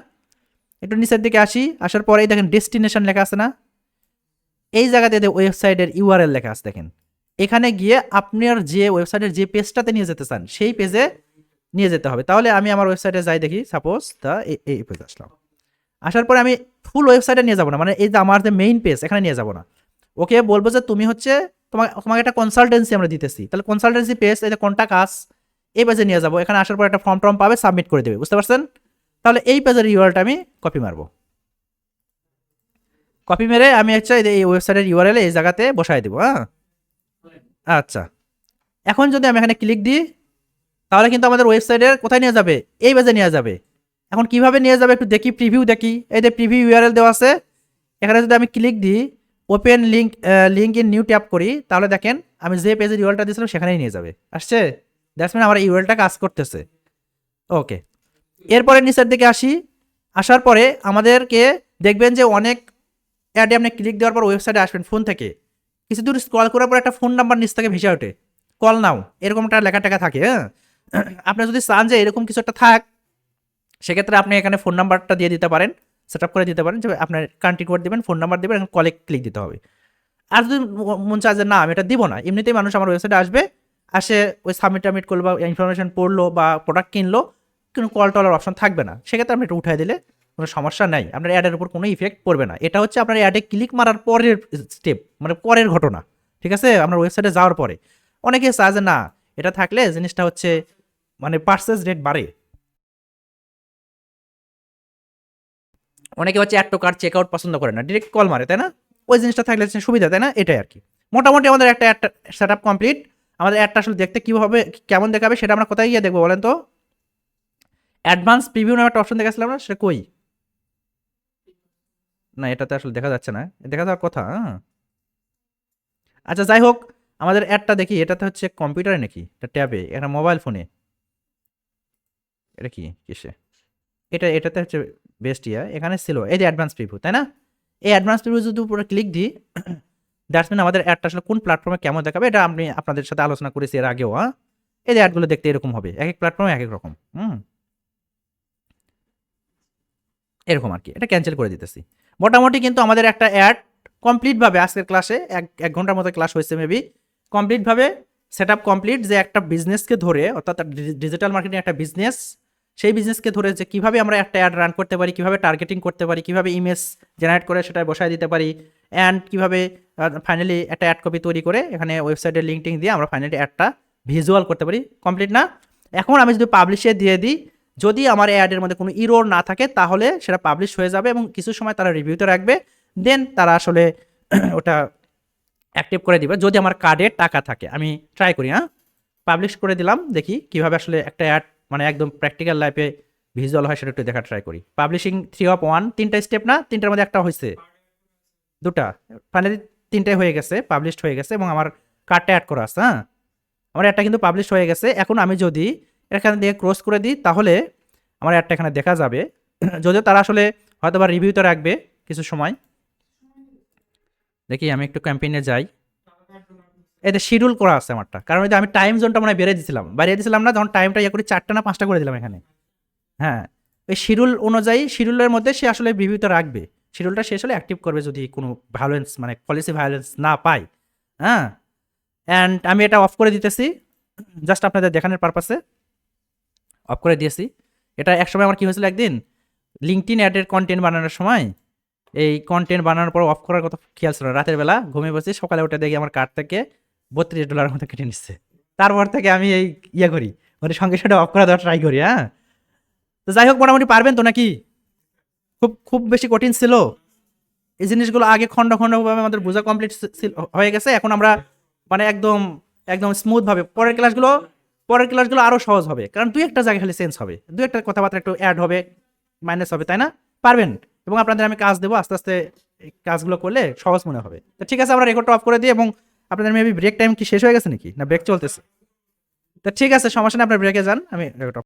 একটু নিচের দিকে আসি, আসার পরেই দেখেন ডেস্টিনেশন লেখা আছে না, এই জায়গাতে ওয়েবসাইটের ইউআরএল লেখা আছে, দেখেন এখানে গিয়ে আপনার যে ওয়েবসাইটের যে পেজটাতে নিয়ে যেতে চান সেই পেজে নিয়ে যেতে হবে। তাহলে আমি আমার ওয়েবসাইটে যাই, দেখি সাপোজ এই পেজ আসলাম, আসার পরে আমি ফুল ওয়েবসাইটে নিয়ে যাবো না, মানে এই যে আমার যে মেইন পেজ এখানে নিয়ে যাবো না। ওকে বলবো যে তুমি হচ্ছে তোমাকে একটা কনসালটেন্সি আমরা দিতেছি, তাহলে কনসালটেন্সি পেজ এই যে কন্টাক্ট আস, এই পেজে নিয়ে যাবো। এখানে আসার পর একটা ফর্ম টর্ম পাবে, সাবমিট করে দেবে, বুঝতে পারছেন? তাহলে এই পেজের ইউআরএলটা আমি কপি মারবো, কপি মেরে আমি হচ্ছে এই ওয়েবসাইটের ইউআরএল এই জায়গাতে বসাই দেবো। হ্যাঁ, আচ্ছা। এখন যদি আমি এখানে ক্লিক দিই তাহলে কিন্তু আমাদের ওয়েবসাইটের কোথায় নিয়ে যাবে, এই পেজে নিয়ে যাবে। এখন কিভাবে নিয়ে যাবে একটু দেখি, প্রিভিউ দেখি। এই যে প্রিভিউ ইউআরএল দেওয়া আছে, এখানে যদি আমি ক্লিক দিই, open link in new tab করি, তাহলে দেখেন আমি যে পেজের ইউআরএলটা দিয়েছিলাম সেখানেই নিয়ে যাবে। আসছে? দ্যাটস মিন আমার ইউআরএলটা কাজ করতেছে। ওকে, এরপরে নিচের দিকে আসি। আসার পরে আমাদেরকে দেখবেন যে অনেক অ্যাডে আপনি ক্লিক দেওয়ার পর ওয়েবসাইটে আসবেন ফোন থেকে, কিছু দূর স্ক্রল করার পর একটা ফোন নাম্বার নিচ থেকে ভেসে ওঠে, কল নাও, এরকম একটা লেখা টেখা থাকে। হ্যাঁ, আপনি যদি চান যে এরকম কিছু একটা থাক, সেক্ষেত্রে আপনি এখানে ফোন নাম্বারটা দিয়ে দিতে পারেন, সেট আপ করে দিতে পারেন যে আপনার কান্ট্রি কোড দেবেন, ফোন নাম্বার দেবেন, কলে ক্লিক দিতে হবে। আর যদি মন চায় যে না আমি এটা দিব না, এমনিতেই মানুষ আমার ওয়েবসাইটে আসবে, আসে ওই সাবমিট টাবমিট করলো বা ইনফরমেশন পড়লো বা প্রোডাক্ট কিনলো, কিন্তু কল টলার অপশন থাকবে না, সেক্ষেত্রে আপনি এটা উঠাই দিলে কোনো সমস্যা নাই, আপনার অ্যাডের উপর কোনো ইফেক্ট পড়বে না। এটা হচ্ছে আপনার অ্যাডে ক্লিক মারার পরের স্টেপ, মানে পরের ঘটনা, ঠিক আছে? আপনার ওয়েবসাইটে যাওয়ার পরে অনেকে চায় যে না এটা থাকলে জিনিসটা হচ্ছে মানে পার্সেস রেট বাড়ে, অনেকে হচ্ছে add to cart check out পছন্দ করে না, ডিরেক্ট কল মারে, তাই না? ওই জিনিসটা থাকলে সুবিধা, তাই না? এটাই আর কি। মোটামুটি আমাদের একটা অ্যাড সেট আপ কমপ্লিট। আমাদের অ্যাডটা আসলে দেখতে কীভাবে কেমন দেখাবে সেটা আমরা কোথায় গিয়ে দেখবো বলেন তো? অ্যাডভান্স প্রিভিউ নামে একটা অপশন দেখাচ্ছিলাম না, সেটা কই? না, এটাতে আসলে দেখা যাচ্ছে না, দেখা যাওয়ার কথা। হ্যাঁ, আচ্ছা যাই হোক, আমাদের অ্যাডটা দেখি, এটাতে হচ্ছে কম্পিউটারে নাকি এটা ট্যাবে, এটা মোবাইল ফোনে, এটা কি কিসে? এটাতে হচ্ছে বেস্ট ইয়া, এখানে ছিল এই যে অ্যাডভান্স প্রিভিউ, তাই না? এই অ্যাডভান্স প্রিভিউ যদি উপরে ক্লিক দিই, দ্যাটস মিন আমাদের অ্যাডটা আসলে কোন প্ল্যাটফর্মে কেমন দেখাবে এটা আমি আপনাদের সাথে আলোচনা করেছি এর আগেও। হ্যাঁ, এই যে অ্যাডগুলো দেখতে এরকম হবে, এক এক প্ল্যাটফর্মে এক এক রকম। এরকম আর কি, এটা ক্যান্সেল করে দিতেছি। মোটামুটি কিন্তু আমাদের একটা অ্যাড কমপ্লিটভাবে আজকের ক্লাসে এক ঘন্টার মতো ক্লাস হয়েছে মেবি, কমপ্লিটভাবে সেট আপ কমপ্লিট, যে একটা বিজনেসকে ধরে, অর্থাৎ ডিজিটাল মার্কেটিং একটা বিজনেস, সেই বিজনেসকে ধরে যে কীভাবে আমরা একটা অ্যাড রান করতে পারি, কীভাবে টার্গেটিং করতে পারি, কীভাবে ইমেজ জেনারেট করে সেটা বসায় দিতে পারি, অ্যান্ড কীভাবে ফাইনালি একটা অ্যাড কপি তৈরি করে এখানে ওয়েবসাইটের লিঙ্ক টিঙ্ক দিয়ে আমরা ফাইনালি অ্যাডটা ভিজুয়াল করতে পারি। কমপ্লিট না? এখন আমি যদি পাবলিশে দিয়ে দিই, যদি আমার অ্যাডের মধ্যে কোনো ইরোর না থাকে তাহলে সেটা পাবলিশ হয়ে যাবে এবং কিছু সময় তারা রিভিউতে রাখবে, দেন তারা আসলে ওটা অ্যাক্টিভ করে দিবে যদি আমার কার্ডে টাকা থাকে। আমি ট্রাই করি। হ্যাঁ, পাবলিশ করে দিলাম, দেখি কিভাবে আসলে একটা অ্যাড মানে একদম প্র্যাকটিক্যাল লাইফে ভিজুয়াল হয় সেটা একটু দেখা ট্রাই করি। পাবলিশিং 3 অফ 1, তিনটা স্টেপ না, তিনটার মধ্যে একটা হয়েছে, দুটা, ফাইনালি তিনটাই হয়ে গেছে, পাবলিশড হয়ে গেছে এবং আমার কার্ডটা অ্যাড করা আছে। হ্যাঁ, আমার অ্যাডটা কিন্তু পাবলিশ হয়ে গেছে। এখন আমি যদি এখানে দিয়ে ক্রস করে দিই তাহলে আমার অ্যাডটা এখানে দেখা যাবে, যদিও তারা আসলে হয়তো বা রিভিউতে রাখবে কিছু সময়। দেখি আমি একটু ক্যাম্পেইনে যাই, এতে শিডিউল করা আছে আমারটা, কারণ আমি টাইম জোনটা মানে বাড়িয়ে দিয়েছিলাম না, যখন টাইমটা ইয়ে করি 4টা না 5টা করে দিলাম এখানে। হ্যাঁ, ওই শিডিউল অনুযায়ী শিডিউলের মধ্যে সে আসলে রিভিউতে রাখবে, শিডিউলটা শেষ হলে অ্যাক্টিভ করবে যদি কোনো ভায়োলেন্স মানে পলিসি ভায়োলেন্স না পায়। হ্যাঁ, অ্যান্ড আমি এটা অফ করে দিতেছি জাস্ট আপনাদের দেখানোর পারপাসে অফ করে দিয়েছি। এটা একসময় আমার কি হয়েছিল, একদিন লিঙ্কডইন অ্যাডের কন্টেন্ট বানানোর সময় এই কন্টেন্ট বানানোর পর অফ করার কথা খেয়াল ছিল না, রাতের বেলা ঘুমিয়ে বসে সকালে উঠে দেখি আমার কার্ড থেকে $32 মতো কেটে নিচ্ছে। তারপর থেকে আমি এই ইয়ে করি, মানে সঙ্গে সাথে অফ করা দেওয়ার ট্রাই করি। হ্যাঁ, তো যাই হোক, মোটামুটি পারবেন তো নাকি? খুব খুব বেশি কঠিন ছিল এই জিনিসগুলো, আগে খণ্ড খণ্ডভাবে আমাদের বোঝা কমপ্লিট হয়ে গেছে, এখন আমরা মানে একদম একদম স্মুথভাবে পরের ক্লাসগুলো আরও সহজ হবে, কারণ দুই একটা জায়গায় খালি চেঞ্জ হবে, দুই একটা কথাবার্তা একটু অ্যাড হবে, মাইনাস হবে, তাই না? পারবেন, এবং আপনাদের আমি কাজ দেবো, আস্তে আস্তে এই কাজগুলো করলে সহজ মনে হবে। তো ঠিক আছে, আমরা রেকর্ডটা অফ করে দিই, এবং আপনাদের মেবি ব্রেক টাইম কি শেষ হয়ে গেছে নাকি, না ব্রেক চলতেছে? তো ঠিক আছে, সমস্যা নেই, আপনার ব্রেকে যান, আমি রেকর্ড